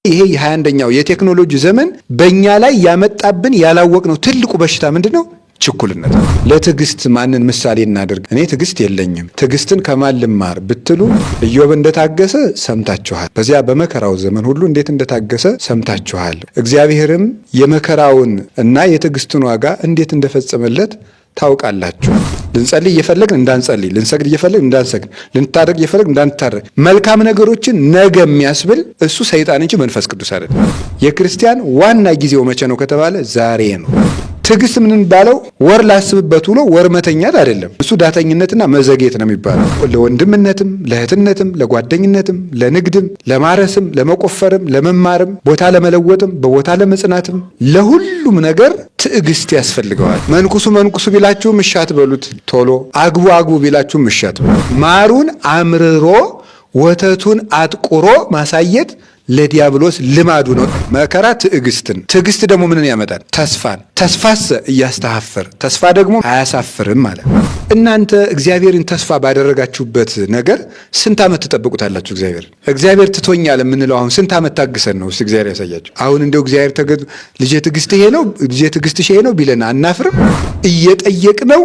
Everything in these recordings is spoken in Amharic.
ይሄ የ21ኛው የቴክኖሎጂ ዘመን በእኛ ላይ ያመጣብን ያላወቅነው ትልቁ በሽታ ምንድነው? ችኩልነት። ለትዕግስት ማንን ምሳሌ እናደርግ? እኔ ትዕግስት የለኝም፣ ትዕግስትን ከማን ልማር ብትሉ ኢዮብ እንደታገሰ ሰምታችኋል። በዚያ በመከራው ዘመን ሁሉ እንዴት እንደታገሰ ሰምታችኋል። እግዚአብሔርም የመከራውን እና የትዕግስቱን ዋጋ እንዴት እንደፈጸመለት ታውቃላችሁ። ልንጸልይ እየፈለግን እንዳንጸልይ፣ ልንሰግድ እየፈለግን እንዳንሰግድ፣ ልንታረቅ እየፈለግን እንዳንታረቅ፣ መልካም ነገሮችን ነገ የሚያስብል እሱ ሰይጣን እንጂ መንፈስ ቅዱስ አይደለም። የክርስቲያን ዋና ጊዜው መቼ ነው ከተባለ ዛሬ ነው። ትዕግስት ምን ባለው ወር ላስብበት ብሎ ወር መተኛት አይደለም። እሱ ዳተኝነትና መዘግየት ነው የሚባለው። ለወንድምነትም፣ ለእህትነትም፣ ለጓደኝነትም፣ ለንግድም፣ ለማረስም፣ ለመቆፈርም፣ ለመማርም፣ ቦታ ለመለወጥም፣ በቦታ ለመጽናትም፣ ለሁሉም ነገር ትዕግስት ያስፈልገዋል። መንኩሱ ቢላችሁም እሺ አትበሉት ቶሎ። አግቡ ቢላችሁም እሺ አትበሉት። ማሩን አምርሮ ወተቱን አጥቁሮ ማሳየት ለዲያብሎስ ልማዱ ነው። መከራ ትዕግስትን፣ ትዕግስት ደግሞ ምንን ያመጣል? ተስፋን። ተስፋሰ እያስተሐፍር፣ ተስፋ ደግሞ አያሳፍርም ማለት ነው። እናንተ እግዚአብሔርን ተስፋ ባደረጋችሁበት ነገር ስንት ዓመት ትጠብቁታላችሁ? እግዚአብሔር ትቶኛል የምንለው አሁን ስንት ዓመት ታግሰን ነው? እስቲ እግዚአብሔር ያሳያችሁ። አሁን እንደው እግዚአብሔር ልጄ ትዕግስት ይሄ ነው፣ ልጄ ትዕግስትሽ ይሄ ነው ቢለን አናፍርም? እየጠየቅነው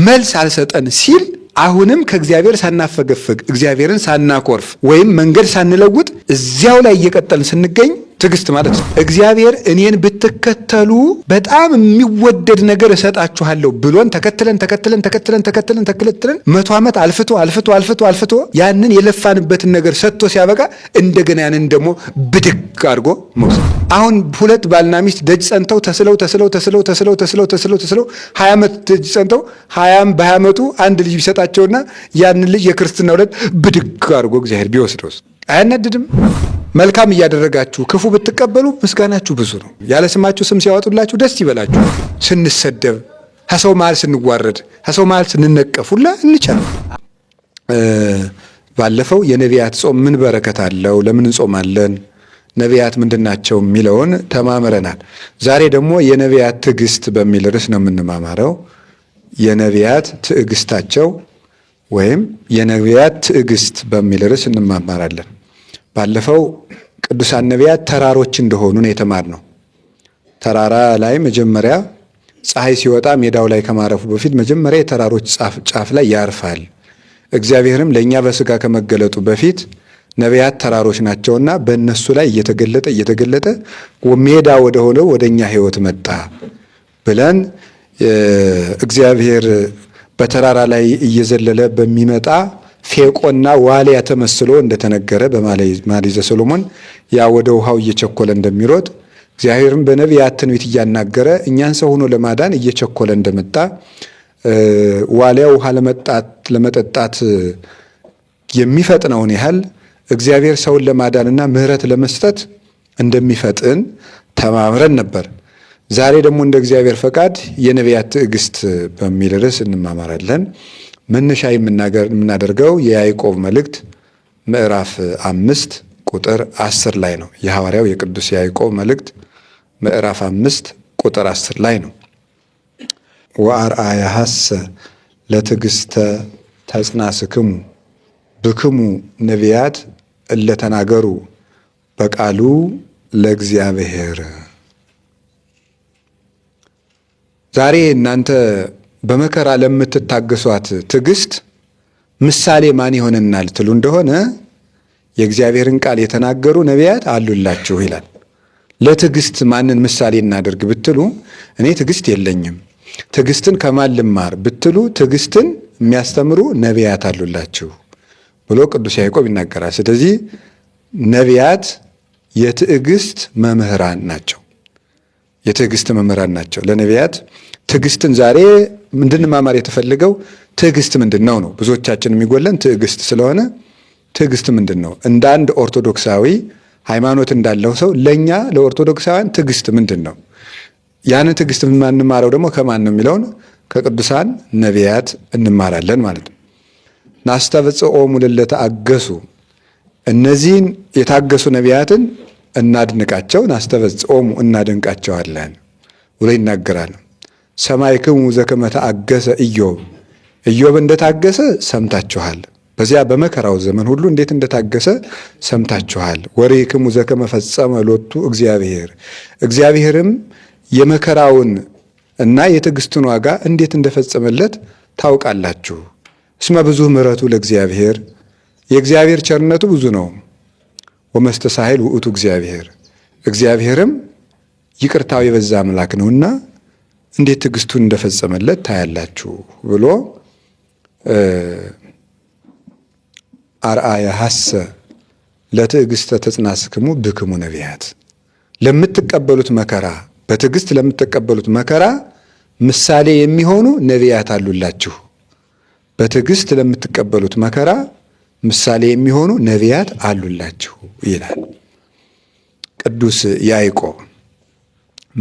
መልስ አልሰጠን ሲል አሁንም ከእግዚአብሔር ሳናፈገፍግ እግዚአብሔርን ሳናኮርፍ ወይም መንገድ ሳንለውጥ እዚያው ላይ እየቀጠልን ስንገኝ ትዕግስት ማለት ነው። እግዚአብሔር እኔን ብትከተሉ በጣም የሚወደድ ነገር እሰጣችኋለሁ ብሎን ተከትለን 100 ዓመት አልፍቶ ያንን የለፋንበትን ነገር ሰጥቶ ሲያበቃ እንደገና ያንን ደግሞ ብድግ አድርጎ መውሰድ። አሁን ሁለት ባልና ሚስት ደጅ ጸንተው ተስለው 20 ዓመት ደጅ ጸንተው 20 ዓመቱ አንድ ልጅ ቢሰጣቸውና ያንን ልጅ የክርስትና ዕለት ብድግ አድርጎ እግዚአብሔር ቢወስደውስ አያናድድም? መልካም እያደረጋችሁ ክፉ ብትቀበሉ ምስጋናችሁ ብዙ ነው። ያለ ስማችሁ ስም ሲያወጡላችሁ ደስ ይበላችሁ። ስንሰደብ፣ ከሰው መሃል ስንዋረድ፣ ከሰው መሃል ስንነቀፍ ሁላ እንቻል። ባለፈው የነቢያት ጾም ምን በረከት አለው? ለምን እንጾማለን? ነቢያት ምንድናቸው የሚለውን ተማምረናል። ዛሬ ደግሞ የነቢያት ትዕግስት በሚል ርዕስ ነው የምንማማረው። የነቢያት ትዕግስታቸው ወይም የነቢያት ትዕግስት በሚል ርዕስ እንማማራለን። ባለፈው ቅዱሳን ነቢያት ተራሮች እንደሆኑ ነው የተማርነው። ተራራ ላይ መጀመሪያ ፀሐይ ሲወጣ ሜዳው ላይ ከማረፉ በፊት መጀመሪያ የተራሮች ጫፍ ላይ ያርፋል። እግዚአብሔርም ለእኛ በሥጋ ከመገለጡ በፊት ነቢያት ተራሮች ናቸውና በእነሱ ላይ እየተገለጠ ሜዳ ወደ ሆነው ወደ እኛ ሕይወት መጣ ብለን እግዚአብሔር በተራራ ላይ እየዘለለ በሚመጣ ፌቆና ዋልያ ተመስሎ እንደተነገረ በመኃልየ ሰሎሞን ያ ወደ ውሃው እየቸኮለ እንደሚሮጥ እግዚአብሔርም በነቢያት ትንቢት እያናገረ እኛን ሰው ሆኖ ለማዳን እየቸኮለ እንደመጣ ዋልያው ውሃ ለመጠጣት የሚፈጥነውን ያህል እግዚአብሔር ሰውን ለማዳንና ምሕረት ለመስጠት እንደሚፈጥን ተማምረን ነበር። ዛሬ ደግሞ እንደ እግዚአብሔር ፈቃድ የነቢያት ትዕግስት በሚል ርዕስ እንማማራለን። መነሻ የምናደርገው የያዕቆብ መልእክት ምዕራፍ 5 ቁጥር 10 ላይ ነው። የሐዋርያው የቅዱስ ያዕቆብ መልእክት ምዕራፍ 5 ቁጥር 10 ላይ ነው። ወአርአያሐሰ ለትዕግስተ ተጽናስክሙ ብክሙ ነቢያት እለተናገሩ በቃሉ ለእግዚአብሔር። ዛሬ እናንተ በመከራ ለምትታገሷት ትዕግስት ምሳሌ ማን ይሆነናል ትሉ እንደሆነ የእግዚአብሔርን ቃል የተናገሩ ነቢያት አሉላችሁ ይላል። ለትዕግስት ማንን ምሳሌ እናደርግ ብትሉ እኔ ትዕግስት የለኝም፣ ትዕግስትን ከማን ልማር ብትሉ ትዕግስትን የሚያስተምሩ ነቢያት አሉላችሁ ብሎ ቅዱስ ያዕቆብ ይናገራል። ስለዚህ ነቢያት የትዕግስት መምህራን ናቸው። የትዕግስት መምህራን ናቸው። ለነቢያት ትዕግስትን ዛሬ እንድንማማር የተፈለገው ትዕግስት ምንድን ነው? ብዙዎቻችን የሚጎለን ትዕግስት ስለሆነ ትዕግስት ምንድን ነው? እንደ አንድ ኦርቶዶክሳዊ ሃይማኖት እንዳለው ሰው ለእኛ ለኦርቶዶክሳውያን ትዕግስት ምንድን ነው? ያንን ትዕግስት የማንማረው ደግሞ ከማን ነው የሚለውን ከቅዱሳን ነቢያት እንማራለን ማለት ነው። ናስተብጽኦሙ ለለተአገሱ፣ እነዚህን የታገሱ ነቢያትን እናድንቃቸው፣ ናስተብጽኦሙ እናደንቃቸዋለን ብሎ ይናገራል። ሰማዕክሙ ዘከመ ተአገሰ ኢዮብ፣ ኢዮብ እንደታገሰ ሰምታችኋል። በዚያ በመከራው ዘመን ሁሉ እንዴት እንደታገሰ ሰምታችኋል። ወሬክሙ ዘከመ ፈጸመ ሎቱ እግዚአብሔር፣ እግዚአብሔርም የመከራውን እና የትዕግስቱን ዋጋ እንዴት እንደፈጸመለት ታውቃላችሁ። እስመ ብዙ ምሕረቱ ለእግዚአብሔር፣ የእግዚአብሔር ቸርነቱ ብዙ ነው። ወመስተሳሂል ውእቱ እግዚአብሔር፣ እግዚአብሔርም ይቅርታው የበዛ አምላክ ነውና እንዴት ትዕግስቱን እንደፈጸመለት ታያላችሁ ብሎ አርአያ ሐሰ ለትዕግስተ ተጽናስክሙ ብክሙ ነቢያት፣ ለምትቀበሉት መከራ በትዕግስት ለምትቀበሉት መከራ ምሳሌ የሚሆኑ ነቢያት አሉላችሁ። በትዕግስት ለምትቀበሉት መከራ ምሳሌ የሚሆኑ ነቢያት አሉላችሁ ይላል ቅዱስ ያዕቆብ።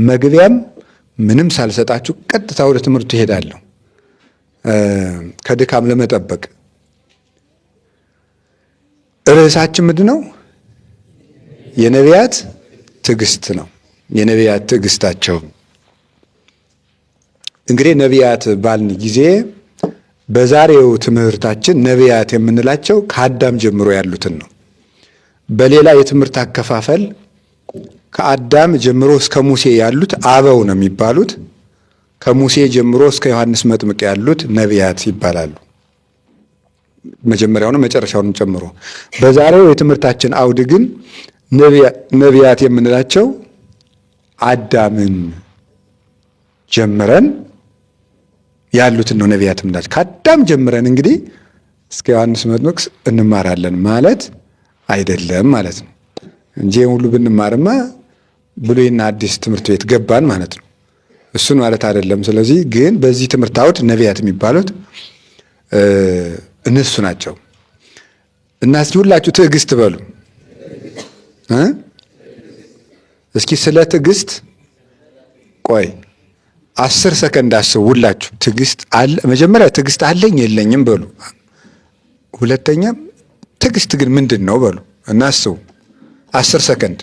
መግቢያም ምንም ሳልሰጣችሁ ቀጥታ ወደ ትምህርቱ ይሄዳለሁ ከድካም ለመጠበቅ። ርዕሳችን ምንድን ነው? የነቢያት ትዕግስት ነው። የነቢያት ትዕግስታቸው። እንግዲህ ነቢያት ባልን ጊዜ በዛሬው ትምህርታችን ነቢያት የምንላቸው ከአዳም ጀምሮ ያሉትን ነው። በሌላ የትምህርት አከፋፈል ከአዳም ጀምሮ እስከ ሙሴ ያሉት አበው ነው የሚባሉት። ከሙሴ ጀምሮ እስከ ዮሐንስ መጥምቅ ያሉት ነቢያት ይባላሉ። መጀመሪያውንም መጨረሻውንም ጨምሮ። በዛሬው የትምህርታችን አውድ ግን ነቢያት የምንላቸው አዳምን ጀምረን ያሉትን ነው ነቢያት የምንላቸው። ከአዳም ጀምረን እንግዲህ እስከ ዮሐንስ መጥምቅ እንማራለን ማለት አይደለም ማለት ነው እንጂ ሁሉ ብንማርማ ብሉይና አዲስ ትምህርት ቤት ገባን ማለት ነው። እሱን ማለት አይደለም። ስለዚህ ግን በዚህ ትምህርት አውድ ነቢያት የሚባሉት እነሱ ናቸው። እና እስኪ ሁላችሁ ትዕግስት በሉ። እስኪ ስለ ትዕግስት ቆይ 10 ሰከንድ አስቡ ሁላችሁ። ትዕግስት አለ፣ መጀመሪያ ትዕግስት አለኝ የለኝም በሉ። ሁለተኛ ትዕግስት ግን ምንድን ነው በሉ እና አስቡ 10 ሰከንድ።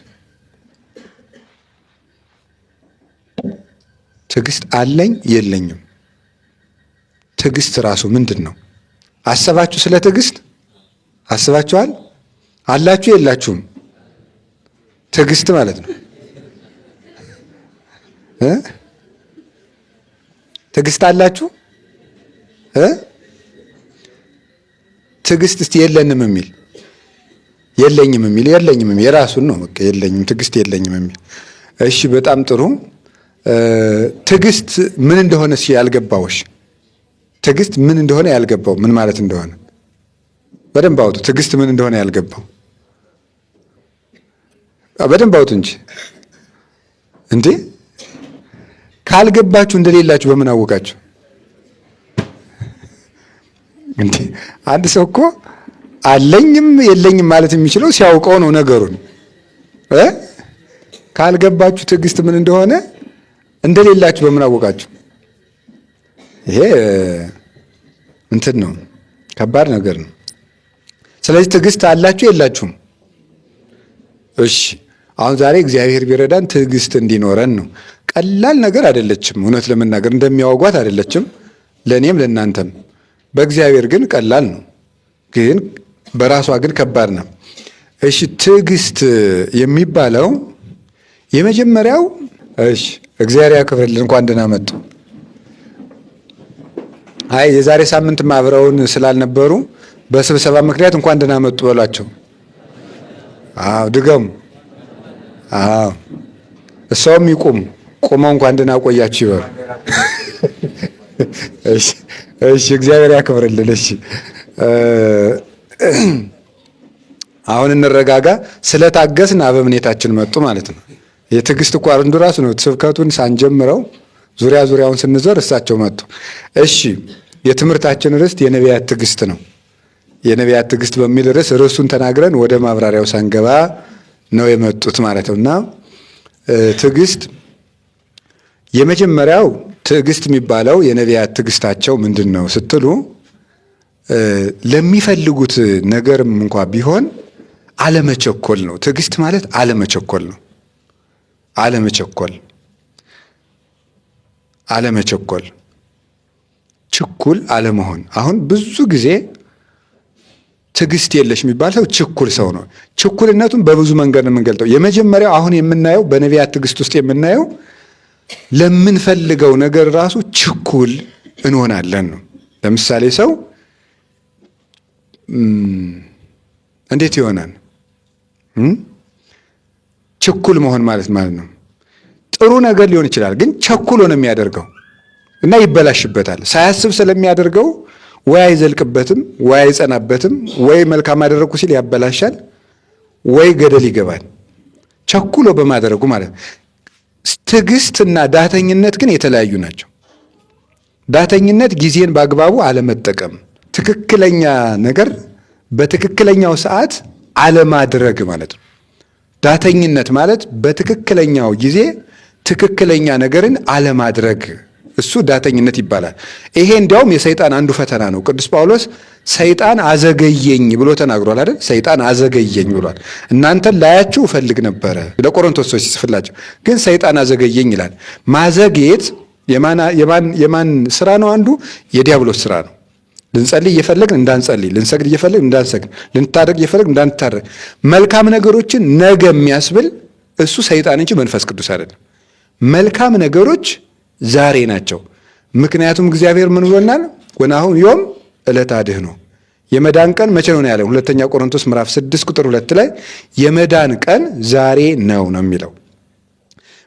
ትዕግስት አለኝ የለኝም፣ ትዕግስት ራሱ ምንድን ነው? አሰባችሁ? ስለ ትዕግስት አስባችኋል? አላችሁ የላችሁም? ትዕግስት ማለት ነው ትዕግስት አላችሁ? ትዕግስት እስቲ የለንም የሚል የለኝም የሚል የለኝም የሚል የራሱን ነው። በቃ የለኝም ትዕግስት የለኝም የሚል እሺ፣ በጣም ጥሩ። ትዕግስት ምን እንደሆነ እስኪ ያልገባውሽ፣ ትዕግስት ምን እንደሆነ ያልገባው ምን ማለት እንደሆነ በደንብ አውጡ። ትዕግስት ምን እንደሆነ ያልገባው በደንብ አውጡ እንጂ እንዴ! ካልገባችሁ እንደሌላችሁ በምን አወቃችሁ እንዴ? አንድ ሰው እኮ አለኝም የለኝም ማለት የሚችለው ሲያውቀው ነው ነገሩን። ካልገባችሁ ትዕግስት ምን እንደሆነ እንደሌላችሁ በምን አወቃችሁ? ይሄ እንትን ነው፣ ከባድ ነገር ነው። ስለዚህ ትዕግስት አላችሁ የላችሁም? እሺ፣ አሁን ዛሬ እግዚአብሔር ቢረዳን ትዕግስት እንዲኖረን ነው። ቀላል ነገር አይደለችም፣ እውነት ለመናገር እንደሚያወጓት አይደለችም፣ ለእኔም ለእናንተም። በእግዚአብሔር ግን ቀላል ነው፣ ግን በራሷ ግን ከባድ ነው። እሺ፣ ትዕግስት የሚባለው የመጀመሪያው እሺ፣ እግዚአብሔር ያክብርልን። እንኳን ደህና መጡ። አይ የዛሬ ሳምንት አብረውን ስላልነበሩ በስብሰባ ምክንያት እንኳን ደህና መጡ በሏቸው። አዎ ድገሙ። አዎ እሷም ይቁም፣ ቆመው እንኳን ደህና ቆያችሁ ይበሉ። እሺ እግዚአብሔር ያክብርልን። እሺ አሁን እንረጋጋ። ስለታገስን አበምኔታችን መጡ ማለት ነው። የትዕግስት እኮ አንዱ ራሱ ነው። ስብከቱን ሳንጀምረው ዙሪያውን ስንዞር እሳቸው መጡ። እሺ የትምህርታችን ርዕስ የነቢያት ትዕግስት ነው። የነቢያት ትዕግስት በሚል ርዕሱን ተናግረን ወደ ማብራሪያው ሳንገባ ነው የመጡት ማለት ነው። እና ትዕግስት የመጀመሪያው ትዕግስት የሚባለው የነቢያት ትዕግስታቸው ምንድን ነው ስትሉ ለሚፈልጉት ነገርም እንኳ ቢሆን አለመቸኮል ነው። ትዕግስት ማለት አለመቸኮል ነው። አለመቸኮል ችኩል አለመሆን። አሁን ብዙ ጊዜ ትዕግስት የለሽ የሚባል ሰው ችኩል ሰው ነው። ችኩልነቱን በብዙ መንገድ ነው የምንገልጠው። የመጀመሪያው አሁን የምናየው በነቢያት ትዕግስት ውስጥ የምናየው ለምንፈልገው ነገር ራሱ ችኩል እንሆናለን ነው። ለምሳሌ ሰው እንዴት ይሆናል? ችኩል መሆን ማለት ነው ጥሩ ነገር ሊሆን ይችላል፣ ግን ቸኩሎ ነው የሚያደርገው እና ይበላሽበታል። ሳያስብ ስለሚያደርገው ወይ አይዘልቅበትም፣ ወይ አይጸናበትም፣ ወይ መልካም አደረኩ ሲል ያበላሻል፣ ወይ ገደል ይገባል። ቸኩሎ በማድረጉ ማለት ነው። ትዕግስትና ዳተኝነት ግን የተለያዩ ናቸው። ዳተኝነት ጊዜን በአግባቡ አለመጠቀም፣ ትክክለኛ ነገር በትክክለኛው ሰዓት አለማድረግ ማለት ነው። ዳተኝነት ማለት በትክክለኛው ጊዜ ትክክለኛ ነገርን አለማድረግ፣ እሱ ዳተኝነት ይባላል። ይሄ እንዲያውም የሰይጣን አንዱ ፈተና ነው። ቅዱስ ጳውሎስ ሰይጣን አዘገየኝ ብሎ ተናግሯል አይደል? ሰይጣን አዘገየኝ ብሏል። እናንተን ላያችሁ እፈልግ ነበረ ለቆሮንቶስ ሰዎች ሲጽፍላቸው፣ ግን ሰይጣን አዘገየኝ ይላል። ማዘግየት የማን ስራ ነው? አንዱ የዲያብሎስ ስራ ነው። ልንጸልይ እየፈለግን እንዳንጸልይ፣ ልንሰግድ እየፈለግን እንዳንሰግድ፣ ልንታረቅ እየፈለግን እንዳንታረቅ፣ መልካም ነገሮችን ነገ የሚያስብል እሱ ሰይጣን እንጂ መንፈስ ቅዱስ አይደለም። መልካም ነገሮች ዛሬ ናቸው። ምክንያቱም እግዚአብሔር ምን ብሎናል? ወናሁ ዮም ዕለተ አድኅኖ፣ የመዳን ቀን መቼ ነው ያለው? ሁለተኛ ቆሮንቶስ ምዕራፍ 6 ቁጥር 2 ላይ የመዳን ቀን ዛሬ ነው የሚለው።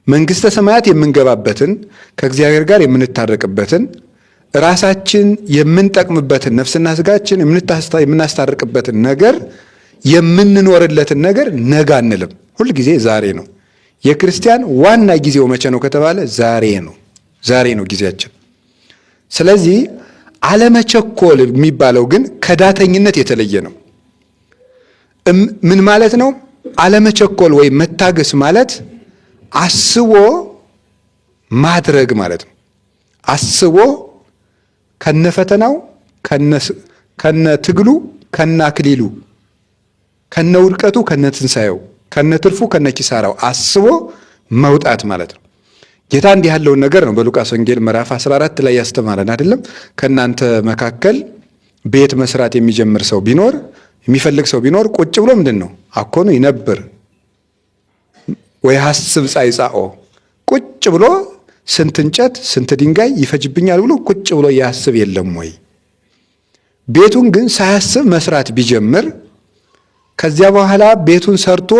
መንግሥተ ሰማያት የምንገባበትን፣ ከእግዚአብሔር ጋር የምንታረቅበትን፣ ራሳችን የምንጠቅምበትን፣ ነፍስና ስጋችን የምናስታርቅበትን ነገር የምንኖርለትን ነገር ነገ አንልም። ሁልጊዜ ዛሬ ነው። የክርስቲያን ዋና ጊዜው መቼ ነው ከተባለ ዛሬ ነው። ዛሬ ነው ጊዜያችን። ስለዚህ አለመቸኮል የሚባለው ግን ከዳተኝነት የተለየ ነው። ምን ማለት ነው? አለመቸኮል ወይም መታገስ ማለት አስቦ ማድረግ ማለት ነው። አስቦ ከነፈተናው፣ ከነትግሉ፣ ከነአክሊሉ፣ ከነውድቀቱ፣ ከነትንሳኤው፣ ከነትርፉ፣ ከነኪሳራው አስቦ መውጣት ማለት ነው። ጌታ እንዲህ ያለውን ነገር ነው በሉቃስ ወንጌል ምዕራፍ 14 ላይ ያስተማረን አይደለም? ከእናንተ መካከል ቤት መስራት የሚጀምር ሰው ቢኖር፣ የሚፈልግ ሰው ቢኖር ቁጭ ብሎ ምንድን ነው አኮኑ ይነብር ወይ ሐስብ ጻይጻኦ፣ ቁጭ ብሎ ስንት እንጨት ስንት ድንጋይ ይፈጅብኛል ብሎ ቁጭ ብሎ ያስብ የለም ወይ? ቤቱን ግን ሳያስብ መስራት ቢጀምር ከዚያ በኋላ ቤቱን ሰርቶ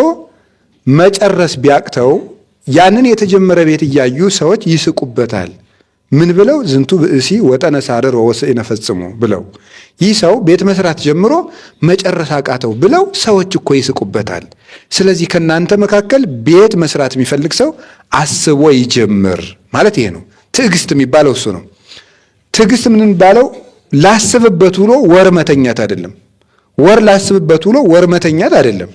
መጨረስ ቢያቅተው ያንን የተጀመረ ቤት እያዩ ሰዎች ይስቁበታል። ምን ብለው? ዝንቱ ብእሲ ወጠነ ሳርር ወወስኢነ ፈጽሞ ብለው፣ ይህ ሰው ቤት መስራት ጀምሮ መጨረስ አቃተው ብለው ሰዎች እኮ ይስቁበታል። ስለዚህ ከእናንተ መካከል ቤት መስራት የሚፈልግ ሰው አስቦ ይጀምር ማለት ይሄ ነው። ትዕግስት የሚባለው እሱ ነው። ትዕግስት ምን የሚባለው? ላስብበት ብሎ ወር መተኛት አይደለም። ወር ላስብበት ብሎ ወር መተኛት አይደለም።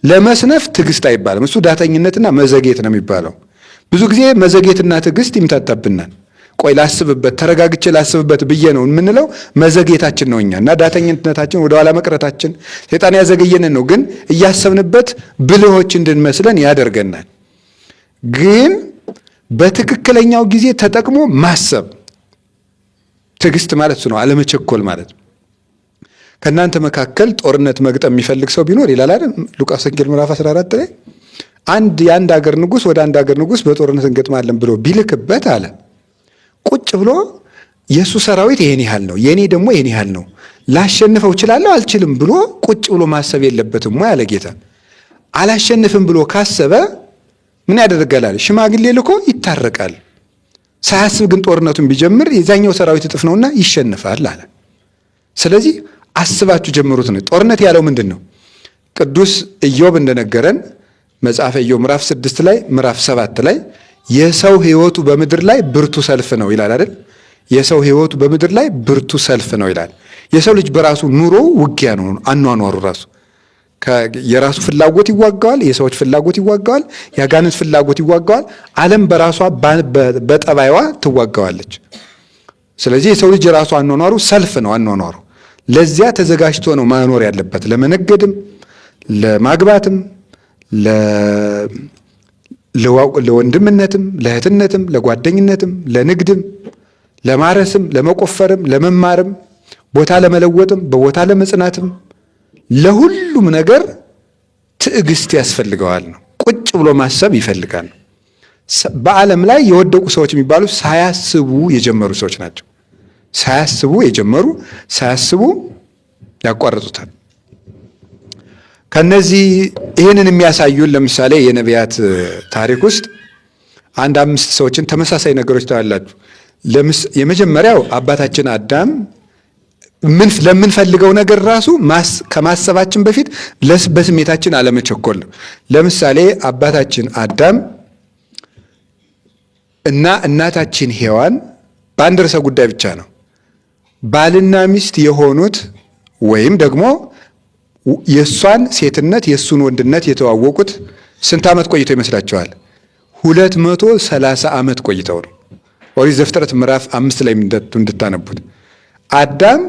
ለመስነፍ ትዕግስት አይባልም። እሱ ዳተኝነትና መዘጌት ነው የሚባለው። ብዙ ጊዜ መዘጌትና ትዕግስት ይምታታብናል። ቆይ ላስብበት፣ ተረጋግቼ ላስብበት ብዬ ነው የምንለው መዘጌታችን ነው እኛ እና ዳተኝነታችን ወደኋላ መቅረታችን ሰይጣን ያዘገየንን ነው። ግን እያሰብንበት ብልሆች እንድንመስለን ያደርገናል። ግን በትክክለኛው ጊዜ ተጠቅሞ ማሰብ ትዕግስት ማለት እሱ ነው። አለመቸኮል ማለት ነው። ከእናንተ መካከል ጦርነት መግጠም የሚፈልግ ሰው ቢኖር ይላል አይደል? ሉቃስ ወንጌል ምዕራፍ 14 ላይ የአንድ ሀገር ንጉሥ ወደ አንድ ሀገር ንጉሥ በጦርነት እንገጥማለን ብሎ ቢልክበት አለ ቁጭ ብሎ የእሱ ሰራዊት ይሄን ያህል ነው፣ የእኔ ደግሞ ይሄን ያህል ነው፣ ላሸንፈው እችላለሁ አልችልም ብሎ ቁጭ ብሎ ማሰብ የለበትም ወይ አለ ጌታ። አላሸንፍም ብሎ ካሰበ ምን ያደርጋል? ሽማግሌ ልኮ ይታረቃል። ሳያስብ ግን ጦርነቱን ቢጀምር የዛኛው ሰራዊት እጥፍ ነውና ይሸንፋል አለ። ስለዚህ አስባችሁ ጀምሩት ነው። ጦርነት ያለው ምንድን ነው? ቅዱስ ኢዮብ እንደነገረን መጽሐፈ ኢዮብ ምዕራፍ 6 ላይ ምዕራፍ 7 ላይ የሰው ሕይወቱ በምድር ላይ ብርቱ ሰልፍ ነው ይላል አይደል? የሰው ሕይወቱ በምድር ላይ ብርቱ ሰልፍ ነው ይላል። የሰው ልጅ በራሱ ኑሮ ውጊያ ነው። አኗኗሩ ራሱ የራሱ ፍላጎት ይዋጋዋል፣ የሰዎች ፍላጎት ይዋጋዋል፣ የአጋንንት ፍላጎት ይዋጋዋል። ዓለም በራሷ በጠባይዋ ትዋጋዋለች። ስለዚህ የሰው ልጅ የራሱ አኗኗሩ ሰልፍ ነው አኗኗሩ። ለዚያ ተዘጋጅቶ ነው ማኖር ያለበት። ለመነገድም፣ ለማግባትም፣ ለወንድምነትም፣ ለእህትነትም፣ ለጓደኝነትም፣ ለንግድም፣ ለማረስም፣ ለመቆፈርም፣ ለመማርም፣ ቦታ ለመለወጥም፣ በቦታ ለመጽናትም፣ ለሁሉም ነገር ትዕግስት ያስፈልገዋል ነው። ቁጭ ብሎ ማሰብ ይፈልጋል። በዓለም ላይ የወደቁ ሰዎች የሚባሉ ሳያስቡ የጀመሩ ሰዎች ናቸው። ሳያስቡ የጀመሩ ሳያስቡ ያቋርጡታል። ከነዚህ ይህንን የሚያሳዩን ለምሳሌ የነቢያት ታሪክ ውስጥ አንድ 5 ሰዎችን ተመሳሳይ ነገሮች ታያላችሁ። የመጀመሪያው አባታችን አዳም ለምንፈልገው ነገር ራሱ ከማሰባችን በፊት በስሜታችን አለመቸኮል ነው። ለምሳሌ አባታችን አዳም እና እናታችን ሔዋን በአንድ ርዕሰ ጉዳይ ብቻ ነው ባልና ሚስት የሆኑት ወይም ደግሞ የእሷን ሴትነት የእሱን ወንድነት የተዋወቁት ስንት ዓመት ቆይተው ይመስላችኋል? 230 ዓመት ቆይተው ነው። ኦሪት ዘፍጥረት ምዕራፍ 5 ላይ እንድታነቡት አዳም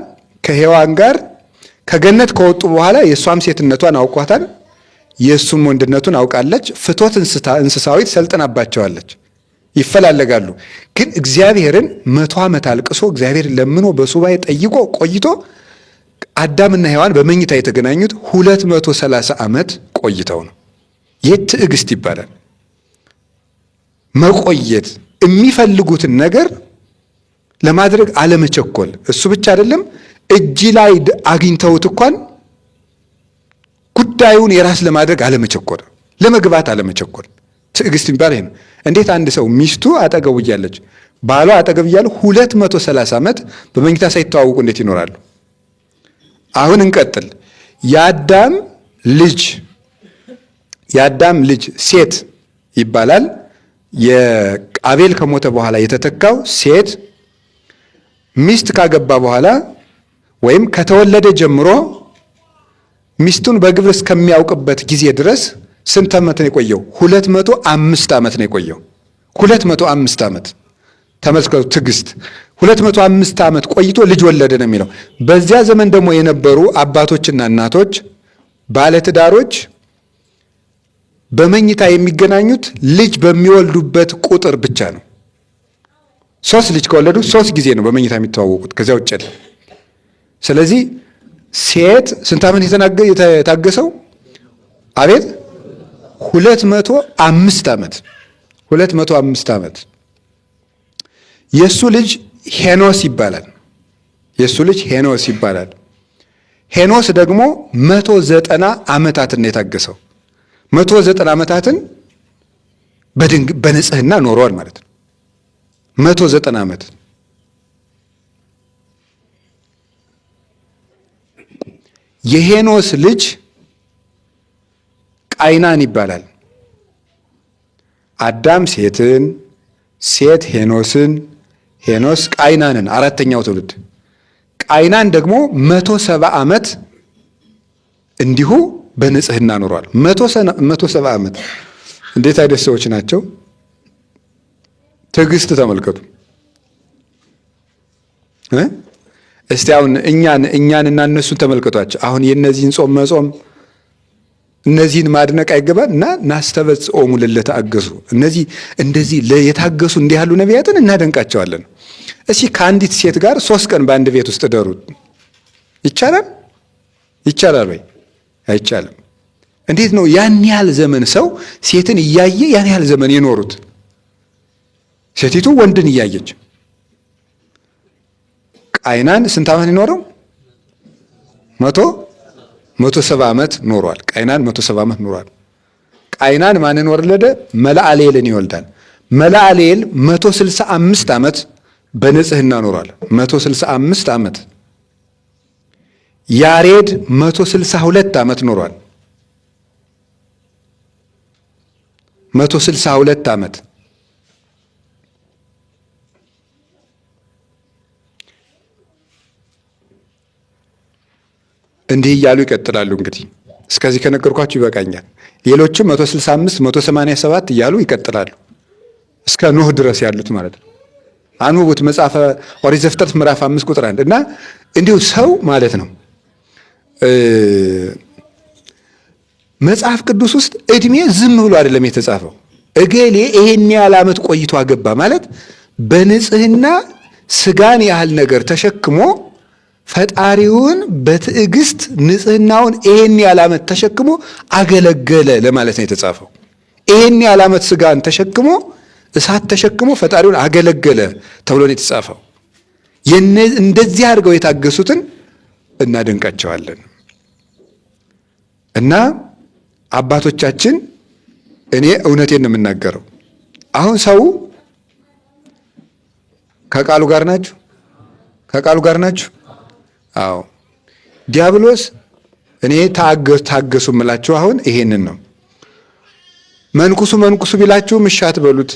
ከሔዋን ጋር ከገነት ከወጡ በኋላ የእሷም ሴትነቷን አውቋታል፣ የእሱም ወንድነቱን አውቃለች። ፍቶት እንስሳዊት ሰልጥናባቸዋለች። ይፈላለጋሉ። ግን እግዚአብሔርን 100 ዓመት አልቅሶ እግዚአብሔርን ለምኖ በሱባኤ ጠይቆ ቆይቶ አዳምና ሔዋን በመኝታ የተገናኙት 230 ዓመት ቆይተው ነው። ይህ ትዕግስት ይባላል። መቆየት፣ የሚፈልጉትን ነገር ለማድረግ አለመቸኮል። እሱ ብቻ አይደለም፣ እጅ ላይ አግኝተውት እንኳን ጉዳዩን የራስ ለማድረግ አለመቸኮል፣ ለመግባት አለመቸኮል። ትዕግስት የሚባል ይሄ ነው። እንዴት አንድ ሰው ሚስቱ አጠገቡ እያለች ባሏ አጠገብ እያሉ 230 ዓመት በመኝታ ሳይተዋወቁ እንዴት ይኖራሉ? አሁን እንቀጥል። የአዳም ልጅ ሴት ይባላል። የአቤል ከሞተ በኋላ የተተካው ሴት ሚስት ካገባ በኋላ ወይም ከተወለደ ጀምሮ ሚስቱን በግብር እስከሚያውቅበት ጊዜ ድረስ ስንት ዓመት ነው የቆየው? 205 ዓመት ነው የቆየው። 205 ዓመት ተመልከቱ። ትዕግስት 205 ዓመት ቆይቶ ልጅ ወለደ ነው የሚለው። በዚያ ዘመን ደግሞ የነበሩ አባቶችና እናቶች ባለትዳሮች በመኝታ የሚገናኙት ልጅ በሚወልዱበት ቁጥር ብቻ ነው። 3 ልጅ ከወለዱ 3 ጊዜ ነው በመኝታ የሚተዋወቁት፣ ከዚያ ውጭ አይደለም። ስለዚህ ሴት ስንት ዓመት የታገሰው? አቤት 205 ዓመት 205 ዓመት። የእሱ ልጅ ሄኖስ ይባላል። ሄኖስ ደግሞ 190 ዓመታትን ነው የታገሰው። 190 ዓመታትን በንጽህና ኖረዋል ማለት ነው። 190 ዓመት። የሄኖስ ልጅ ቃይናን ይባላል። አዳም ሴትን፣ ሴት ሄኖስን፣ ሄኖስ ቃይናንን፣ አራተኛው ትውልድ። ቃይናን ደግሞ 170 ዓመት እንዲሁ በንጽህና ኖሯል። 170 ዓመት። እንዴት አይነት ሰዎች ናቸው! ትዕግስት ተመልከቱ። እስቲ አሁን እኛንና እነሱን ተመልከቷቸው። አሁን የእነዚህን ጾም መጾም እነዚህን ማድነቅ አይገባል? እና ናስተበጽኦሙ ለለተአገሱ፣ እነዚህ እንደዚህ የታገሱ እንዲህ ያሉ ነቢያትን እናደንቃቸዋለን። እስኪ ከአንዲት ሴት ጋር 3 ቀን በአንድ ቤት ውስጥ እደሩ። ይቻላል? ይቻላል ወይ? አይቻልም። እንዴት ነው ያን ያህል ዘመን ሰው ሴትን እያየ ያን ያህል ዘመን የኖሩት? ሴቲቱ ወንድን እያየች። ቃይናን ስንት ዓመት የኖረው? 170 ዓመት ኖሯል። ቃይናን 170 ዓመት ኖሯል። ቃይናን ማንን ወለደ? መላአሌልን ይወልዳል። መላአሌል 165 ዓመት በንጽህና ኖሯል። 165 ዓመት። ያሬድ 162 ዓመት ኖሯል። 162 ዓመት። እንዲህ እያሉ ይቀጥላሉ። እንግዲህ እስከዚህ ከነገርኳችሁ ይበቃኛል። ሌሎችም 165 187 እያሉ ይቀጥላሉ እስከ ኖህ ድረስ ያሉት ማለት ነው። አንብቡት መጽሐፈ ኦሪት ዘፍጥረት ምዕራፍ 5 ቁጥር 1 እና እንዲሁ ሰው ማለት ነው መጽሐፍ ቅዱስ ውስጥ እድሜ ዝም ብሎ አይደለም የተጻፈው። እገሌ ይሄን ያህል ዓመት ቆይቶ አገባ ማለት በንጽህና ስጋን ያህል ነገር ተሸክሞ ፈጣሪውን በትዕግስት ንጽህናውን ይሄን ያህል ዓመት ተሸክሞ አገለገለ ለማለት ነው የተጻፈው። ይሄን ያህል ዓመት ስጋን ተሸክሞ እሳት ተሸክሞ ፈጣሪውን አገለገለ ተብሎ ነው የተጻፈው። እንደዚህ አድርገው የታገሱትን እናደንቃቸዋለን። እና አባቶቻችን እኔ እውነቴን ነው የምናገረው። አሁን ሰው ከቃሉ ጋር ናችሁ? ከቃሉ ጋር ናችሁ? አዎ። ዲያብሎስ እኔ ታገሱ የምላችሁ አሁን ይሄንን ነው። መንኩሱ ቢላችሁም እሺ አትበሉት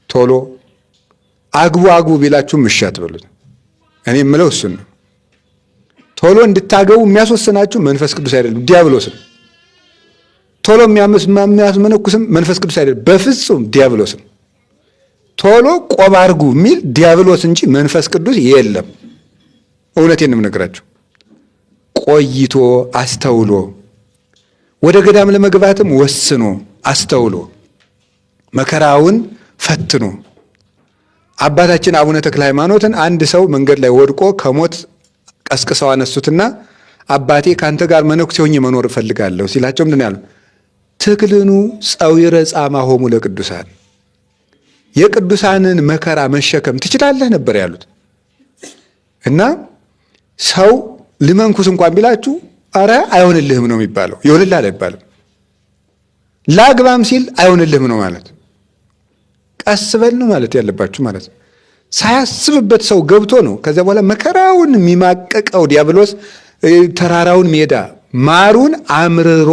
ቶሎ። አግቡ ቢላችሁም እሺ አትበሉት። እኔ የምለው እሱን ነው። ቶሎ እንድታገቡ የሚያስወስናችሁ መንፈስ ቅዱስ አይደለም፣ ዲያብሎስ ነው። ቶሎ የሚያስመነኩስም መንፈስ ቅዱስ አይደለም፣ በፍጹም ዲያብሎስ ነው። ቶሎ ቆብ አድርጉ የሚል ዲያብሎስ እንጂ መንፈስ ቅዱስ የለም። እውነቴን ነው የምነግራችሁ። ቆይቶ አስተውሎ ወደ ገዳም ለመግባትም ወስኖ አስተውሎ መከራውን ፈትኖ አባታችን አቡነ ተክለ ሃይማኖትን አንድ ሰው መንገድ ላይ ወድቆ ከሞት ቀስቅሰው አነሱትና አባቴ ካንተ ጋር መነኩሴ ሆኜ መኖር እፈልጋለሁ ሲላቸው ምንድን ያሉ? ትክልኑ ጸዊረ ጻማሆሙ ለቅዱሳን፣ የቅዱሳንን መከራ መሸከም ትችላለህ ነበር ያሉት። እና ሰው ልመንኩስ እንኳን ቢላችሁ አረ አይሆንልህም ነው የሚባለው። ይሆንልህ አይባልም። ላግባም ሲል አይሆንልህም ነው ማለት። ቀስ በል ነው ማለት ያለባችሁ ማለት ነው። ሳያስብበት ሰው ገብቶ ነው ከዚያ በኋላ መከራውን የሚማቀቀው ዲያብሎስ። ተራራውን ሜዳ ማሩን አምርሮ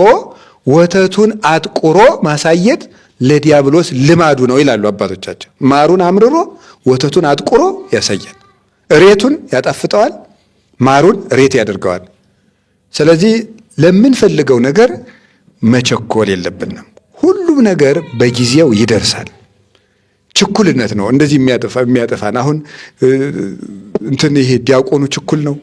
ወተቱን አጥቁሮ ማሳየት ለዲያብሎስ ልማዱ ነው ይላሉ አባቶቻችን። ማሩን አምርሮ ወተቱን አጥቁሮ ያሳያል። እሬቱን ያጣፍጠዋል፣ ማሩን እሬት ያደርገዋል። ስለዚህ ለምንፈልገው ነገር መቸኮል የለብንም። ሁሉም ነገር በጊዜው ይደርሳል። ችኩልነት ነው እንደዚህ የሚያጠፋን። አሁን ይሄ ዲያቆኑ ችኩል ነው፣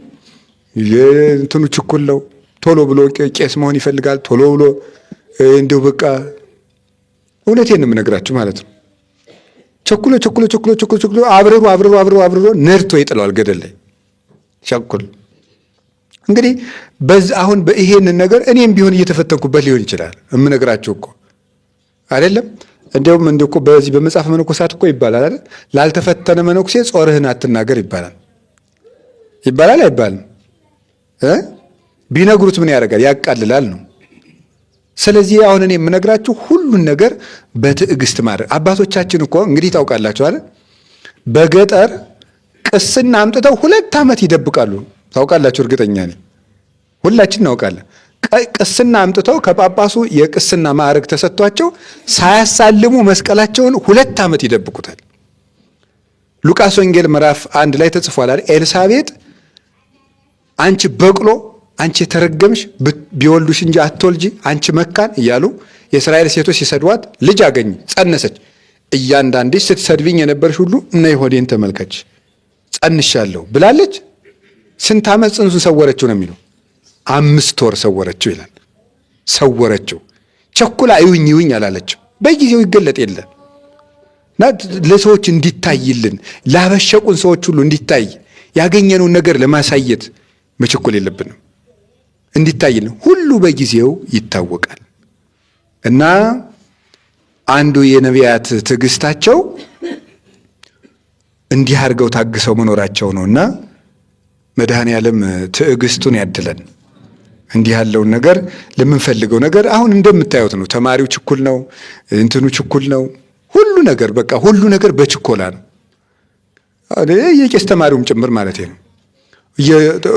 እንትኑ ችኩል ነው። ቶሎ ብሎ ቄስ መሆን ይፈልጋል። ቶሎ ብሎ እንዲሁ በቃ እውነቴን ነው የምነግራችሁ ማለት ነው። ቸኩሎ አብርሮ ነድቶ ይጥለዋል ገደል ላይ ቸኩል። እንግዲህ አሁን ይሄንን ነገር እኔም ቢሆን እየተፈተንኩበት ሊሆን ይችላል የምነግራችሁ እኮ አይደለም። እንዲሁም እኮ በዚህ በመጽሐፍ መነኮሳት እኮ ይባላል አይደል? ላልተፈተነ መነኩሴ ጾርህን አትናገር ይባላል አይባልም? ቢነግሩት ምን ያደርጋል? ያቃልላል ነው። ስለዚህ አሁን እኔ የምነግራችሁ ሁሉን ነገር በትዕግስት ማድረግ። አባቶቻችን እኮ እንግዲህ ታውቃላችሁ አይደል? በገጠር ቅስና አምጥተው 2 ዓመት ይደብቃሉ። ታውቃላችሁ? እርግጠኛ ነኝ ሁላችን እናውቃለን። ቅስና አምጥተው ከጳጳሱ የቅስና ማዕረግ ተሰጥቷቸው ሳያሳልሙ መስቀላቸውን 2 ዓመት ይደብቁታል። ሉቃስ ወንጌል ምዕራፍ 1 ላይ ተጽፏል አይደል? ኤልሳቤጥ አንቺ በቅሎ፣ አንቺ የተረገምሽ ቢወልዱሽ እንጂ አትወልጂ፣ አንቺ መካን እያሉ የእስራኤል ሴቶች ሲሰድዋት ልጅ አገኝ ጸነሰች። እያንዳንድሽ ስትሰድብኝ የነበርሽ ሁሉ እነ ሆዴን ተመልከች ጸንሻለሁ ብላለች። ስንት ዓመት ጽንሱን ሰወረችው ነው የሚለው? 5 ወር ሰወረችው ይላል። ሰወረችው። ቸኩላ ይውኝ አላለችው። በጊዜው ይገለጥ የለ እና ለሰዎች እንዲታይልን ላበሸቁን ሰዎች ሁሉ እንዲታይ ያገኘነውን ነገር ለማሳየት መቸኮል የለብንም። እንዲታይልን ሁሉ በጊዜው ይታወቃል። እና አንዱ የነቢያት ትዕግስታቸው እንዲህ አድርገው ታግሰው መኖራቸው ነውና መድኃኔ ዓለም ትዕግስቱን ያድለን። እንዲህ ያለውን ነገር ለምንፈልገው ነገር አሁን እንደምታዩት ነው። ተማሪው ችኩል ነው፣ እንትኑ ችኩል ነው። ሁሉ ነገር በቃ ሁሉ ነገር በችኮላ ነው። የቄስ ተማሪውም ጭምር ማለት ነው።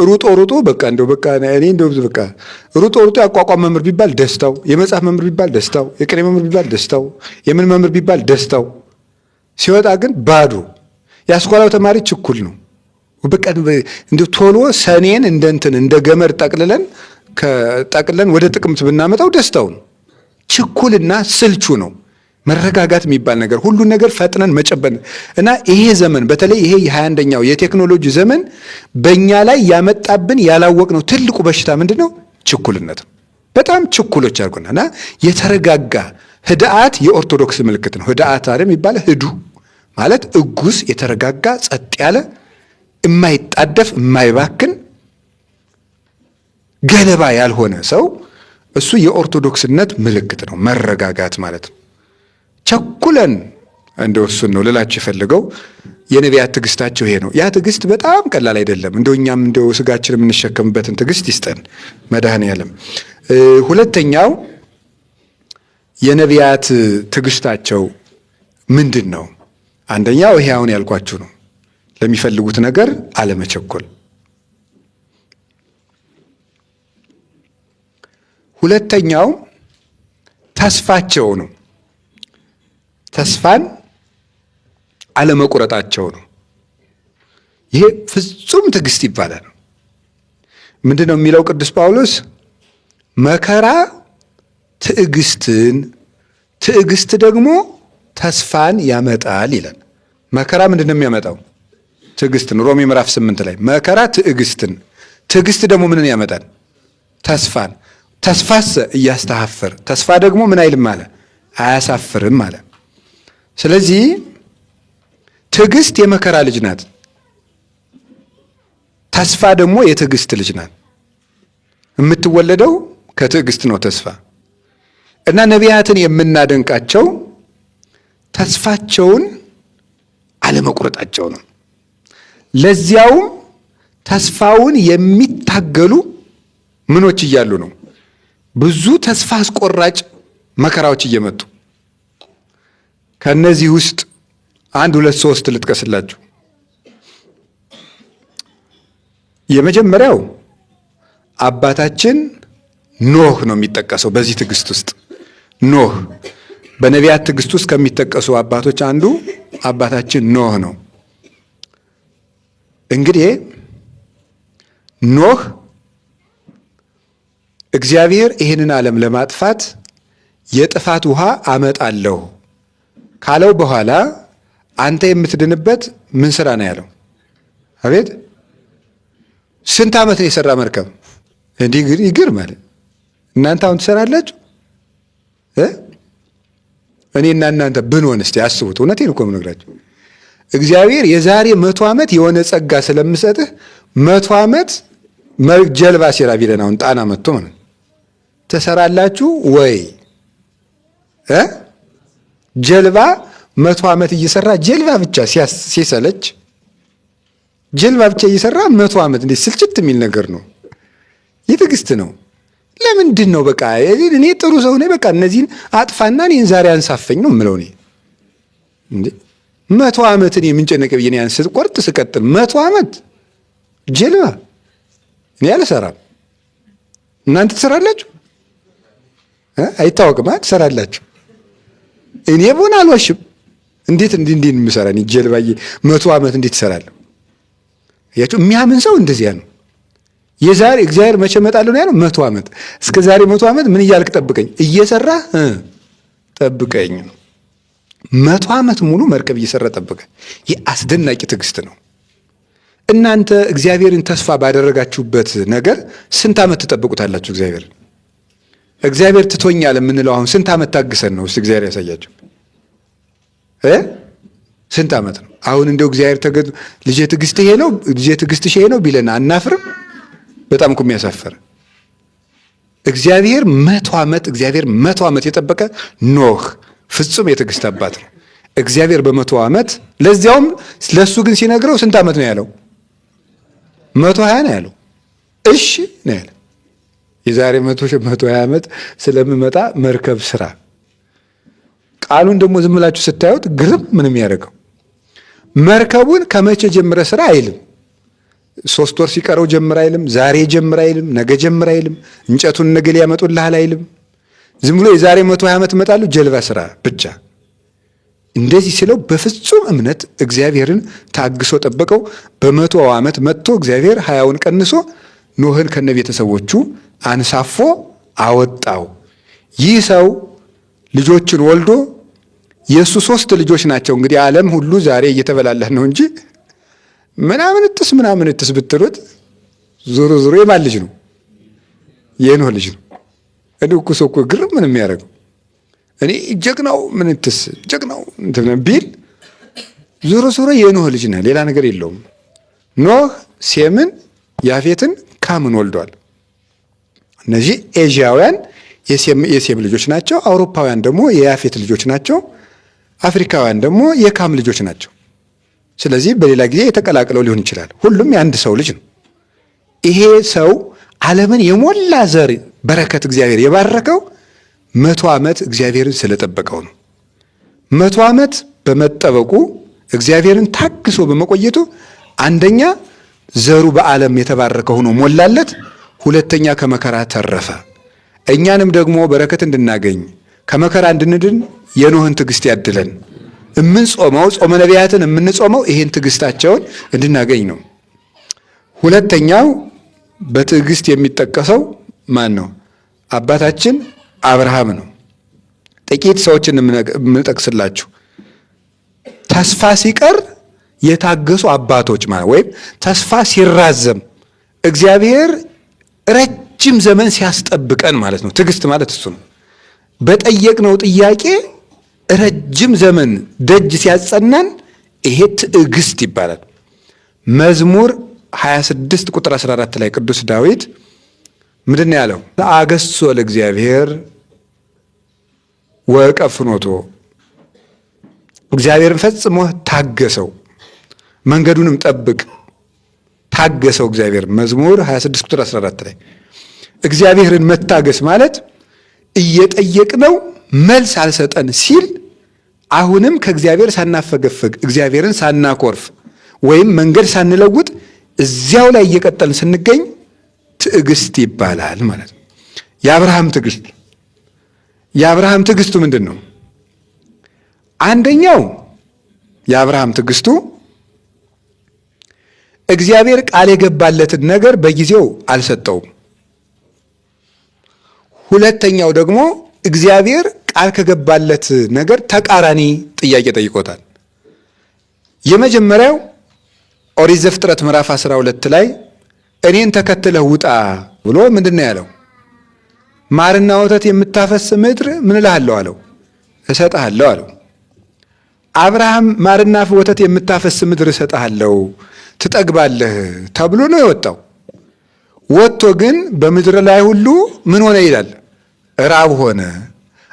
ሩጦ በቃ እንደው በቃ እኔ እንደው በቃ ሩጦ ያቋቋም መምህር ቢባል ደስታው፣ የመጽሐፍ መምህር ቢባል ደስታው፣ የቅኔ መምህር ቢባል ደስታው፣ የምን መምህር ቢባል ደስታው፣ ሲወጣ ግን ባዶ። ያስኳላው ተማሪ ችኩል ነው። በቃ እንደው ቶሎ ሰኔን እንደ ገመድ ጠቅልለን ወደ ጥቅምት ብናመጣው ደስታው ነው። ችኩልና ስልቹ ነው። መረጋጋት የሚባል ነገር ሁሉን ነገር ፈጥነን መጨበን እና ይሄ ዘመን በተለይ ይሄ የ21ኛው የቴክኖሎጂ ዘመን በእኛ ላይ ያመጣብን ያላወቅነው ትልቁ በሽታ ምንድን ነው? ችኩልነት። በጣም ችኩሎች አድርጎናል። እና የተረጋጋ ህድአት የኦርቶዶክስ ምልክት ነው። ህድአት አይደል የሚባለው? ህዱ ማለት እጉስ፣ የተረጋጋ ጸጥ ያለ፣ የማይጣደፍ የማይባክን ገለባ ያልሆነ ሰው እሱ የኦርቶዶክስነት ምልክት ነው። መረጋጋት ማለት ነው። ቸኩለን እንደው እሱን ነው ልላችሁ የፈለገው። የነቢያት ትዕግስታቸው ይሄ ነው። ያ ትዕግስት በጣም ቀላል አይደለም። እንደው እኛም እንደው ስጋችን የምንሸከምበትን ትዕግስት ይስጠን መድኃኔዓለም። ሁለተኛው የነቢያት ትዕግስታቸው ምንድን ነው? አንደኛው ይሄ አሁን ያልኳችሁ ነው። ለሚፈልጉት ነገር አለመቸኮል። ሁለተኛው ተስፋቸው ነው። ተስፋን አለመቁረጣቸው ነው። ይሄ ፍጹም ትዕግስት ይባላል። ምንድን ነው የሚለው ቅዱስ ጳውሎስ? መከራ ትዕግስትን፣ ትዕግስት ደግሞ ተስፋን ያመጣል ይላል። መከራ ምንድን ነው የሚያመጣው? ትዕግስትን። ሮሜ ምዕራፍ 8 ላይ መከራ ትዕግስትን፣ ትዕግስት ደግሞ ምንን ያመጣል? ተስፋን። ተስፋሰ እያስተሐፍር፣ ተስፋ ደግሞ ምን አይልም አለ? አያሳፍርም አለ። ስለዚህ ትዕግስት የመከራ ልጅ ናት፣ ተስፋ ደግሞ የትዕግስት ልጅ ናት። የምትወለደው ከትዕግስት ነው ተስፋ። እና ነቢያትን የምናደንቃቸው ተስፋቸውን አለመቁረጣቸው ነው። ለዚያውም ተስፋውን የሚታገሉ ምኖች እያሉ ነው። ብዙ ተስፋ አስቆራጭ መከራዎች እየመጡ ከነዚህ ውስጥ 1 2 3 ልጥቀስላችሁ። የመጀመሪያው አባታችን ኖህ ነው የሚጠቀሰው በዚህ ትዕግስት ውስጥ። ኖህ በነቢያት ትዕግስት ውስጥ ከሚጠቀሱ አባቶች አንዱ አባታችን ኖህ ነው። እንግዲህ ኖህ እግዚአብሔር ይህንን ዓለም ለማጥፋት የጥፋት ውሃ አመጣለሁ ካለው በኋላ አንተ የምትድንበት ምን ስራ ነው ያለው? አቤት ስንት ዓመት ነው የሰራ መርከብ? እንዲህ ይገርማል። እናንተ አሁን ትሰራላችሁ? እኔና እናንተ ብንሆን እስቲ አስቡት። እውነቴን እኮ የምነግራችሁ እግዚአብሔር የዛሬ 100 ዓመት የሆነ ጸጋ ስለምሰጥህ 100 ዓመት ጀልባ ሲራ ቢለን አሁን ጣና መጥቶ ማለት ትሰራላችሁ ወይ? ጀልባ 100 ዓመት እየሰራ ጀልባ ብቻ ሲሰለች ጀልባ ብቻ እየሰራ 100 ዓመት እንዴት ስልችት የሚል ነገር ነው። የትዕግስት ነው። ለምንድን ነው በቃ እኔ ጥሩ ሰው ነኝ፣ በቃ እነዚህን አጥፋና እኔን ዛሬ አንሳፈኝ ነው የምለው። እኔ እንዴ 100 ዓመት እኔ የምንጨነቅ ብዬ ነው ያንስ ቆርጥ ስቀጥል 100 ዓመት ጀልባ እኔ አልሰራም። እናንተ ትሰራላችሁ? አይታወቅም። ትሰራላችሁ። እኔ ቦን አልዋሽም። እንዴት እንዴት የምሰራ እኔ ጀልባዬ 100 ዓመት እንዴት እሰራለሁ? ያችሁ የሚያምን ሰው እንደዚያ ነው። የዛሬ እግዚአብሔር መቼ እመጣለሁ ነው ያለው? 100 ዓመት። እስከ ዛሬ 100 ዓመት ምን እያልክ ጠብቀኝ? እየሰራህ ጠብቀኝ ነው። 100 ዓመት ሙሉ መርከብ እየሰራ ጠብቀኝ። ይህ አስደናቂ ትዕግስት ነው። እናንተ እግዚአብሔርን ተስፋ ባደረጋችሁበት ነገር ስንት ዓመት ትጠብቁታላችሁ? እግዚአብሔር ትቶኛል የምንለው አሁን ስንት ዓመት ታግሰን ነው? እስቲ እግዚአብሔር ያሳያችሁ። ስንት ዓመት ነው? አሁን እንደው እግዚአብሔር ልጄ ትዕግስት ይሄ ነው፣ ልጄ ትዕግስትሽ ይሄ ነው ቢለን አናፍርም? በጣም እኮ የሚያሳፍር እግዚአብሔር 100 ዓመት የጠበቀ ኖህ ፍጹም የትዕግስት አባት ነው። እግዚአብሔር በ100 ዓመት ለዚያውም ለሱ ግን ሲነግረው ስንት ዓመት ነው ያለው? 120 ነው ያለው። እሺ ነው ያለው። የዛሬ 120 ዓመት ስለምመጣ መርከብ ስራ። ቃሉን ደግሞ ዝም ብላችሁ ስታዩት ግርም ምንም ያደርገው መርከቡን ከመቼ ጀምረ ስራ አይልም። 3 ወር ሲቀረው ጀምር አይልም። ዛሬ ጀምር አይልም። ነገ ጀምር አይልም። እንጨቱን ነገ ሊያመጡልሃል አይልም። ዝም ብሎ የዛሬ 120 ዓመት እመጣለሁ ጀልባ ስራ ብቻ። እንደዚህ ሲለው በፍጹም እምነት እግዚአብሔርን ታግሶ ጠበቀው። በ100 ዓመት መጥቶ እግዚአብሔር 20ውን ቀንሶ ኖህን ከነቤተሰቦቹ አንሳፎ አወጣው። ይህ ሰው ልጆችን ወልዶ የእሱ 3 ልጆች ናቸው። እንግዲህ ዓለም ሁሉ ዛሬ እየተበላላህ ነው እንጂ ምናምንትስ ብትሉት ዞሮ ዞሮ የማን ልጅ ነው? የኖህ ልጅ ነው። እኮ ሰው እኮ ግርም ምን የሚያደርገው እኔ ጀግናው ምንትስ ጀግናው እንትን ቢል ዞሮ ዞሮ የኖህ ልጅ ነው፣ ሌላ ነገር የለውም። ኖህ ሴምን፣ ያፌትን፣ ካምን ወልዷል። እነዚህ ኤዥያውያን የሴም ልጆች ናቸው። አውሮፓውያን ደግሞ የያፌት ልጆች ናቸው። አፍሪካውያን ደግሞ የካም ልጆች ናቸው። ስለዚህ በሌላ ጊዜ የተቀላቅለው ሊሆን ይችላል። ሁሉም የአንድ ሰው ልጅ ነው። ይሄ ሰው ዓለምን የሞላ ዘር በረከት እግዚአብሔር የባረከው 100 ዓመት እግዚአብሔርን ስለጠበቀው ነው። 100 ዓመት በመጠበቁ እግዚአብሔርን ታግሶ በመቆየቱ አንደኛ ዘሩ በዓለም የተባረከ ሆኖ ሞላለት፣ ሁለተኛ ከመከራ ተረፈ። እኛንም ደግሞ በረከት እንድናገኝ ከመከራ እንድንድን የኖህን ትዕግስት ያድለን። የምንጾመው ጾመ ነቢያትን የምንጾመው ይሄን ትዕግስታቸውን እንድናገኝ ነው። ሁለተኛው በትዕግስት የሚጠቀሰው ማን ነው? አባታችን አብርሃም ነው። ጥቂት ሰዎችን የምንጠቅስላችሁ ተስፋ ሲቀር የታገሱ አባቶች ማለት ወይም ተስፋ ሲራዘም እግዚአብሔር ረጅም ዘመን ሲያስጠብቀን ማለት ነው። ትዕግስት ማለት እሱ ነው። በጠየቅነው ጥያቄ ረጅም ዘመን ደጅ ሲያጸናን ይሄ ትዕግስት ይባላል። መዝሙር 26 ቁጥር 14 ላይ ቅዱስ ዳዊት ምንድን ነው ያለው? አገሶ ለእግዚአብሔር ወቀፍኖቶ፣ እግዚአብሔርን ፈጽሞ ታገሰው፣ መንገዱንም ጠብቅ፣ ታገሰው እግዚአብሔር። መዝሙር 26 ቁጥር 14 ላይ እግዚአብሔርን መታገስ ማለት እየጠየቅነው መልስ አልሰጠን ሲል አሁንም ከእግዚአብሔር ሳናፈገፍግ እግዚአብሔርን ሳናኮርፍ ወይም መንገድ ሳንለውጥ እዚያው ላይ እየቀጠልን ስንገኝ ትዕግስት ይባላል ማለት ነው። የአብርሃም ትዕግስቱ ምንድን ነው? አንደኛው የአብርሃም ትዕግስቱ እግዚአብሔር ቃል የገባለትን ነገር በጊዜው አልሰጠውም። ሁለተኛው ደግሞ እግዚአብሔር ቃል ከገባለት ነገር ተቃራኒ ጥያቄ ጠይቆታል። የመጀመሪያው ኦሪት ዘፍጥረት ምዕራፍ 12 ላይ እኔን ተከትለህ ውጣ ብሎ ምንድን ነው ያለው? ማርና ወተት የምታፈስ ምድር ምን እልሃለሁ አለው? እሰጥሃለሁ አለው። አብርሃም ማርና ወተት የምታፈስ ምድር እሰጥሃለሁ ትጠግባለህ ተብሎ ነው የወጣው። ወጥቶ ግን በምድር ላይ ሁሉ ምን ሆነ ይላል? ራብ ሆነ።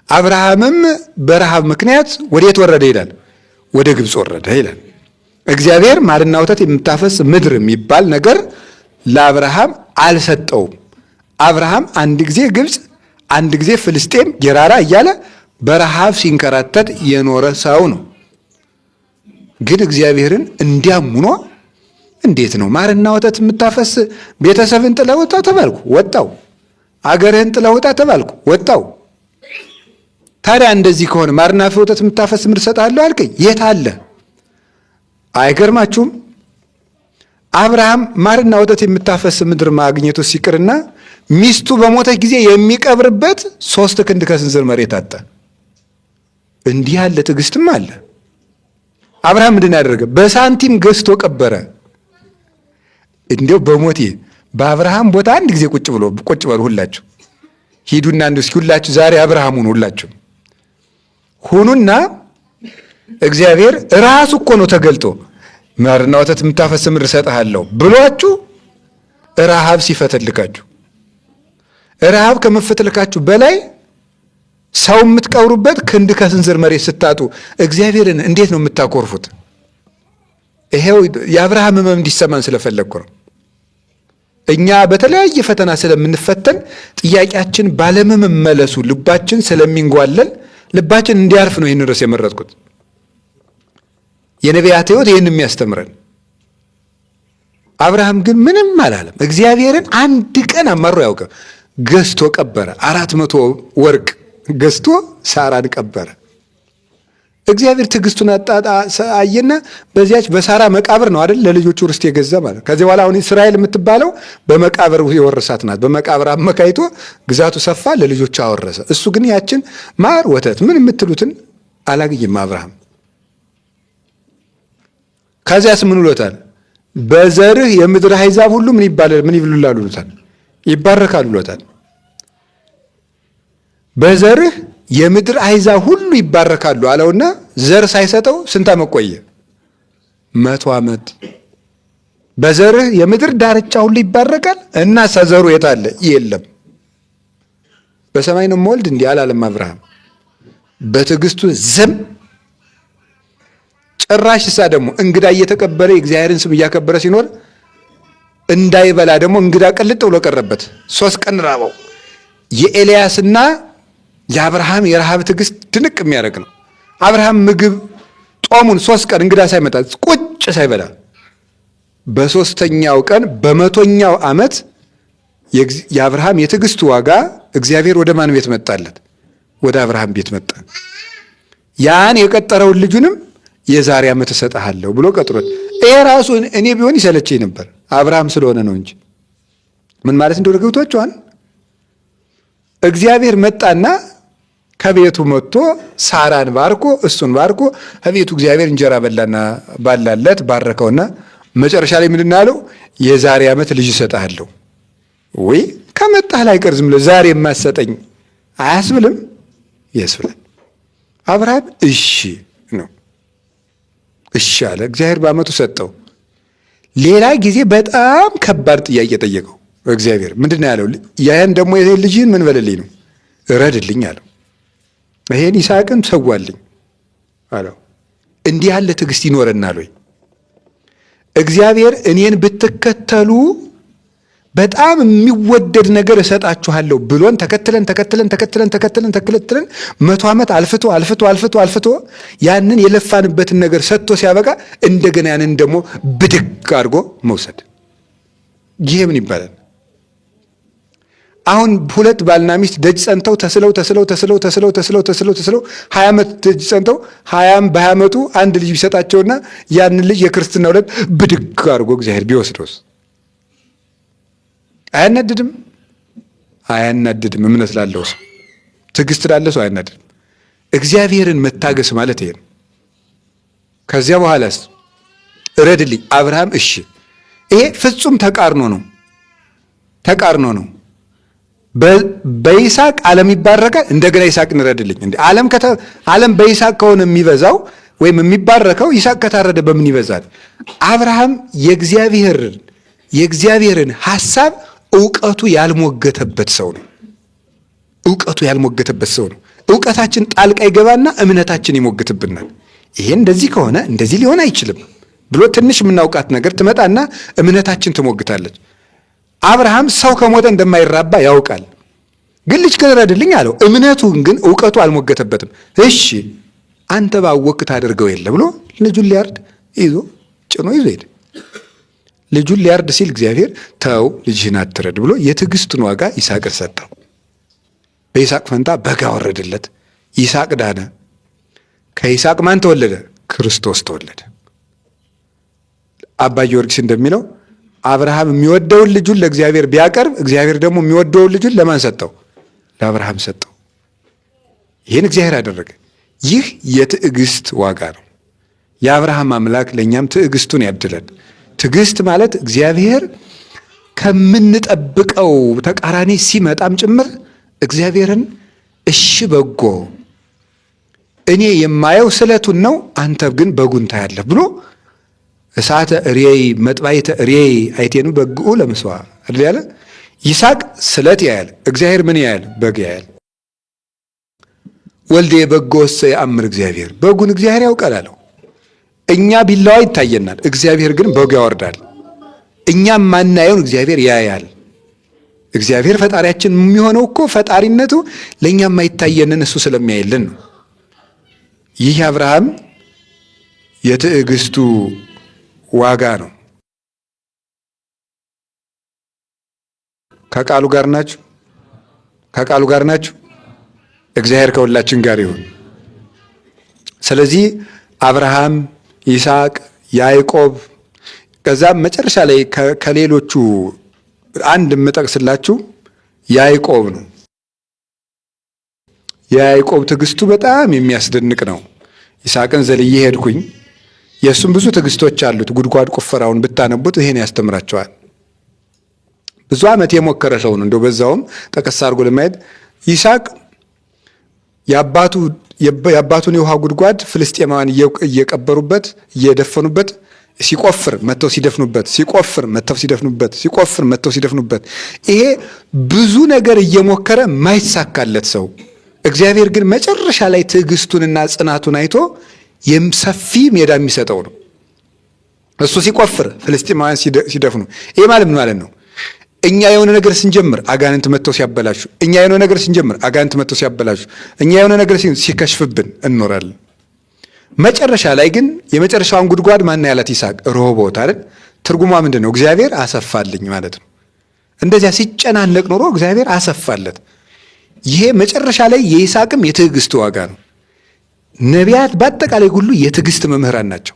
አብርሃምም በረሃብ ምክንያት ወዴት ወረደ ይላል? ወደ ግብፅ ወረደ ይላል። እግዚአብሔር ማርና ወተት የምታፈስ ምድር የሚባል ነገር ለአብርሃም አልሰጠውም። አብርሃም አንድ ጊዜ ግብፅ፣ አንድ ጊዜ ፍልስጤም ጌራራ እያለ በረሃብ ሲንከራተት የኖረ ሰው ነው። ግን እግዚአብሔርን እንዲያም ሆኖ እንዴት ነው ማርና ወተት የምታፈስ ቤተሰብን ጥለህ ውጣ ተባልኩ፣ ወጣው። አገርህን ጥለህ ውጣ ተባልኩ፣ ወጣው። ታዲያ እንደዚህ ከሆነ ማርና ወተት የምታፈስ ምድር እሰጥሃለሁ አልከኝ፣ የት አለ? አይገርማችሁም? አብርሃም ማርና ወተት የምታፈስ ምድር ማግኘቱ ሲቅርና ሚስቱ በሞተች ጊዜ የሚቀብርበት 3 ክንድ ከስንዝር መሬት አጣ። እንዲህ ያለ ትዕግስትም አለ። አብርሃም ምንድን ያደረገ? በሳንቲም ገዝቶ ቀበረ። እንዲያው በሞቴ በአብርሃም ቦታ አንድ ጊዜ ቁጭ በሉ ሁላችሁ ሂዱና እስኪ ሁላችሁ ዛሬ አብርሃም ሁኑ፣ ሁላችሁ ሁኑና እግዚአብሔር ራሱ እኮ ነው ተገልጦ ማርና ወተት የምታፈስ ምድር እሰጥሃለሁ ብሏችሁ ረሃብ ሲፈተልካችሁ፣ ረሃብ ከመፈተልካችሁ በላይ ሰው የምትቀብሩበት ክንድ ከስንዝር መሬት ስታጡ እግዚአብሔርን እንዴት ነው የምታኮርፉት? ይሄው የአብርሃም ሕመም እንዲሰማን ስለፈለግኩ ነው። እኛ በተለያየ ፈተና ስለምንፈተን ጥያቄያችን ባለመመለሱ ልባችን ስለሚንጓለል ልባችን እንዲያርፍ ነው ይህን ርዕስ የመረጥኩት። የነቢያት ሕይወት ይህን የሚያስተምረን። አብርሃም ግን ምንም አላለም። እግዚአብሔርን አንድ ቀን አማሮ ያውቀ ገዝቶ ቀበረ። 400 ወርቅ ገዝቶ ሳራን ቀበረ። እግዚአብሔር ትዕግስቱን አየና በዚያች በሳራ መቃብር ነው አይደል ለልጆቹ ርስት የገዛ ማለት። ከዚህ በኋላ አሁን እስራኤል የምትባለው በመቃብር የወረሳት ናት። በመቃብር አመካይቶ ግዛቱ ሰፋ፣ ለልጆቹ አወረሰ። እሱ ግን ያችን ማር ወተት ምን የምትሉትን አላገኘም አብርሃም። ከዚያስ ምን ብሎታል? በዘርህ የምድር አሕዛብ ሁሉ ምን ይብሉላሉ ብሎታል? ይባረካሉ ብሎታል። በዘርህ የምድር አሕዛብ ሁሉ ይባረካሉ አለውና ዘር ሳይሰጠው ስንት ዓመት ቆየ? 100 ዓመት። በዘርህ የምድር ዳርቻ ሁሉ ይባረካል እና ዘሩ የት አለ? የለም። በሰማይ ነው የምወልድ እንዲህ አላለም አብርሃም። በትዕግስቱ ዝም ጭራሽ እሳ ደግሞ እንግዳ እየተቀበለ የእግዚአብሔርን ስም እያከበረ ሲኖር እንዳይበላ ደግሞ እንግዳ ቅልጥ ብሎ ቀረበት። 3 ቀን ራበው። የኤልያስና የአብርሃም የረሃብ ትዕግስት ድንቅ የሚያደርግ ነው። አብርሃም ምግብ ጦሙን 3 ቀን እንግዳ ሳይመጣ ቁጭ ሳይበላ በ3ኛው ቀን በ100ኛው ዓመት የአብርሃም የትዕግስቱ ዋጋ እግዚአብሔር ወደ ማን ቤት መጣለት? ወደ አብርሃም ቤት መጣ። ያን የቀጠረውን ልጁንም የዛሬ ዓመት እሰጥሃለሁ ብሎ ቀጥሮት፣ ይሄ ራሱ እኔ ቢሆን ይሰለቸኝ ነበር አብርሃም ስለሆነ ነው እንጂ ምን ማለት እንደሆነ ገብቷቸዋል። እግዚአብሔር መጣና ከቤቱ መጥቶ ሳራን ባርኮ እሱን ባርኮ ከቤቱ እግዚአብሔር እንጀራ በላና ባላለት ባረከውና መጨረሻ ላይ ምንድን ነው ያለው? የዛሬ ዓመት ልጅ እሰጥሃለሁ። ወይ ከመጣህ ላይ ቀር ዝም ብለህ ዛሬ የማሰጠኝ አያስብልም? ያስብላል። አብርሃም እሺ ነው፣ እሺ አለ። እግዚአብሔር በዓመቱ ሰጠው። ሌላ ጊዜ በጣም ከባድ ጥያቄ ጠየቀው እግዚአብሔር። ምንድን ነው ያለው? ያን ደግሞ ይሄን ልጅህን ምን በልልኝ ነው? እረድልኝ አለው። ይሄን ይስሐቅን ሰዋልኝ አለው። እንዲህ ያለ ትዕግስት ይኖረናል ወይ? እግዚአብሔር እኔን ብትከተሉ በጣም የሚወደድ ነገር እሰጣችኋለሁ ብሎን ተከትለን 100 ዓመት አልፍቶ ያንን የለፋንበትን ነገር ሰጥቶ ሲያበቃ እንደገና ያንን ደግሞ ብድግ አድርጎ መውሰድ፣ ይሄ ምን ይባላል? አሁን 2 ባልና ሚስት ደጅ ጸንተው ተስለው 20 ዓመት ደጅ ጸንተው 20 በ20 ዓመቱ አንድ ልጅ ቢሰጣቸውና ያንን ልጅ የክርስትና ዕለት ብድግ አድርጎ እግዚአብሔር ቢወስዶስ አያናድድም? አያናድድም። እምነት ላለው ሰው፣ ትዕግስት ላለው ሰው አያናድድም። እግዚአብሔርን መታገስ ማለት ይሄ ነው። ከዚያ በኋላስ እረድልኝ አብርሃም እሺ። ይሄ ፍጹም ተቃርኖ ነው። በይስሐቅ ዓለም ይባረካል፣ እንደገና ይስሐቅን እረድልኝ። እንዴ ዓለም በይስሐቅ ከሆነ የሚበዛው ወይም የሚባረከው ይስሐቅ ከታረደ በምን ይበዛል? አብርሃም የእግዚአብሔርን ሐሳብ ዕውቀቱ ያልሞገተበት ሰው ነው። ዕውቀታችን ጣልቃ ይገባና እምነታችን ይሞግትብናል። ይሄ እንደዚህ ከሆነ እንደዚህ ሊሆን አይችልም ብሎ ትንሽ የምናውቃት ነገር ትመጣና እምነታችን ትሞግታለች። አብርሃም ሰው ከሞተ እንደማይራባ ያውቃል። ግን ልጅ እረድልኝ አለው። እምነቱን ግን ዕውቀቱ አልሞገተበትም። እሺ አንተ ባወቅህ ታደርገው የለ ብሎ ልጁን ሊያርድ ጭኖ ይዞ ሄደ። ልጁን ሊያርድ ሲል እግዚአብሔር ተው ልጅህን አትረድ ብሎ የትዕግስቱን ዋጋ ይስሐቅን ሰጠው። በይስሐቅ ፈንታ በግ አወረደለት። ይስሐቅ ዳነ። ከይስሐቅ ማን ተወለደ? ክርስቶስ ተወለደ። አባ ጊዮርጊስ እንደሚለው አብርሃም የሚወደውን ልጁን ለእግዚአብሔር ቢያቀርብ እግዚአብሔር ደግሞ የሚወደውን ልጁን ለማን ሰጠው? ለአብርሃም ሰጠው። ይህን እግዚአብሔር አደረገ። ይህ የትዕግስት ዋጋ ነው። የአብርሃም አምላክ ለእኛም ትዕግስቱን ያድለን። ትዕግስት ማለት እግዚአብሔር ከምንጠብቀው ተቃራኒ ሲመጣም ጭምር እግዚአብሔርን እሺ በጎ እኔ የማየው ስለቱን ነው፣ አንተ ግን በጉን ታያለህ ብሎ እሳተ እሬይ መጥባይተ እሬይ አይቴኑ በግኡ ለመስዋ አይደል ያለ። ይስሐቅ ስለት ያያል፣ እግዚአብሔር ምን ያያል? በግ ያያል። ወልዴ በጎሰ ያአምር እግዚአብሔር፣ በጉን እግዚአብሔር ያውቃል አለው። እኛ ቢላዋ ይታየናል፣ እግዚአብሔር ግን በጉ ያወርዳል። እኛም ማናየውን እግዚአብሔር ያያል። እግዚአብሔር ፈጣሪያችን የሚሆነው እኮ ፈጣሪነቱ ለእኛ የማይታየንን እሱ ስለሚያይልን ነው። ይህ አብርሃም የትዕግስቱ ዋጋ ነው። ከቃሉ ጋር ናችሁ። እግዚአብሔር ከሁላችን ጋር ይሁን። ስለዚህ አብርሃም፣ ይስሐቅ፣ ያዕቆብ ከዛም መጨረሻ ላይ ከሌሎቹ አንድ የምጠቅስላችሁ ያዕቆብ ነው። የያዕቆብ ትዕግስቱ በጣም የሚያስደንቅ ነው። ይስሐቅን ዘልዬ ሄድኩኝ። የእሱም ብዙ ትዕግስቶች አሉት። ጉድጓድ ቁፈራውን ብታነቡት ይሄን ያስተምራቸዋል። ብዙ ዓመት የሞከረ ሰው ነው። እንደው በዛውም ጠቀስ አድርጎ ለማየት ይስሐቅ የአባቱን የውሃ ጉድጓድ ፍልስጤማውያን እየቀበሩበት እየደፈኑበት ሲቆፍር መተው ሲደፍኑበት፣ ሲቆፍር መተው ሲደፍኑበት፣ ሲቆፍር መተው ሲደፍኑበት። ይሄ ብዙ ነገር እየሞከረ ማይሳካለት ሰው እግዚአብሔር ግን መጨረሻ ላይ ትዕግስቱንና ጽናቱን አይቶ ሰፊ ሜዳ የሚሰጠው ነው። እሱ ሲቆፍር ፍልስጤማውያን ሲደፍኑ፣ ይሄ ማለት ምን ማለት ነው? እኛ የሆነ ነገር ስንጀምር አጋንንት መተው ሲያበላሹ፣ እኛ የሆነ ነገር ስንጀምር አጋንንት መተው ሲያበላሹ፣ እኛ የሆነ ነገር ሲከሽፍብን እንኖራለን። መጨረሻ ላይ ግን የመጨረሻውን ጉድጓድ ማን ያላት? ይስሐቅ ሮቦት አይደል? ትርጉሟ ምንድን ነው? እግዚአብሔር አሰፋልኝ ማለት ነው። እንደዚያ ሲጨናነቅ ኖሮ እግዚአብሔር አሰፋለት። ይሄ መጨረሻ ላይ የይስሐቅም የትዕግስት ዋጋ ነው። ነቢያት በአጠቃላይ ሁሉ የትዕግስት መምህራን ናቸው።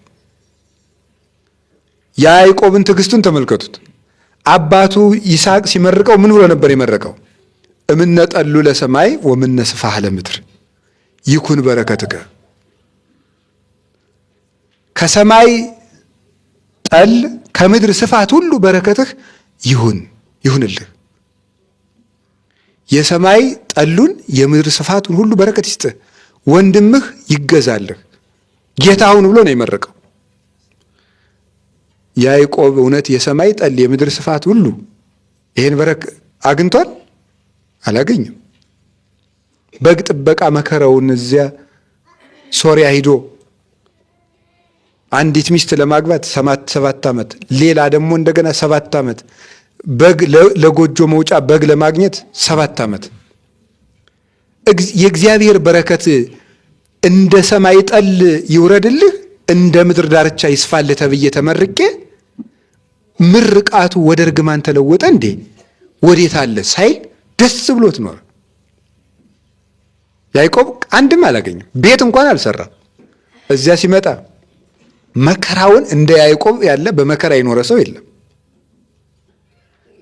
የያዕቆብን ትዕግስቱን ተመልከቱት። አባቱ ይስሐቅ ሲመርቀው ምን ብሎ ነበር የመረቀው? እምነ ጠሉ ለሰማይ ወምነ ስፋህ ለምድር ይኩን በረከትከ። ከሰማይ ጠል ከምድር ስፋት ሁሉ በረከትህ ይሁንልህ። የሰማይ ጠሉን የምድር ስፋቱን ሁሉ በረከት ይስጥህ፣ ወንድምህ ይገዛልህ፣ ጌታውን ብሎ ነው የመረቀው። ያዕቆብ እውነት የሰማይ ጠል የምድር ስፋት ሁሉ ይሄን በረከት አግኝቷል? አላገኘም። በግ ጥበቃ መከራውን እዚያ ሶሪያ ሂዶ አንዲት ሚስት ለማግባት 7 ዓመት፣ ሌላ ደግሞ እንደገና 7 ዓመት፣ በግ ለጎጆ መውጫ በግ ለማግኘት 7 ዓመት። የእግዚአብሔር በረከት እንደ ሰማይ ጠል ይውረድልህ፣ እንደ ምድር ዳርቻ ይስፋልህ ተብዬ ተመርቄ ምርቃቱ ወደ እርግማን ተለወጠ እንዴ? ወዴት አለ ሳይል ደስ ብሎት ኖረ። ያዕቆብ አንድም አላገኘም፣ ቤት እንኳን አልሰራም። እዚያ ሲመጣ መከራውን እንደ ያዕቆብ ያለ በመከራ የኖረ ሰው የለም።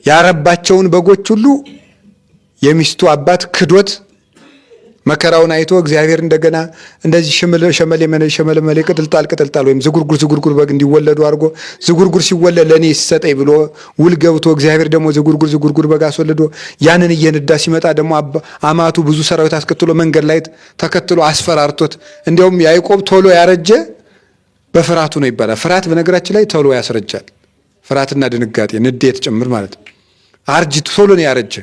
ያረባቸውን በጎች ሁሉ የሚስቱ አባት ክዶት መከራውን አይቶ እግዚአብሔር እንደገና እንደዚህ ሸመለ ቅጥልጣል ወይም ዝጉርጉር በግ እንዲወለዱ አድርጎ ዝጉርጉር ሲወለድ ለእኔ ይሰጠኝ ብሎ ውል ገብቶ እግዚአብሔር ደግሞ ዝጉርጉር በግ አስወልዶ ያንን እየነዳ ሲመጣ ደግሞ አማቱ ብዙ ሰራዊት አስከትሎ መንገድ ላይ ተከትሎ አስፈራርቶት፣ እንዲያውም ያዕቆብ ቶሎ ያረጀ በፍርሃቱ ነው ይባላል። ፍርሃት በነገራችን ላይ ቶሎ ያስረጃል። ፍርሃትና ድንጋጤ ንዴት ጭምር ማለት ነው። አርጅቱ ቶሎ ነው ያረጀ።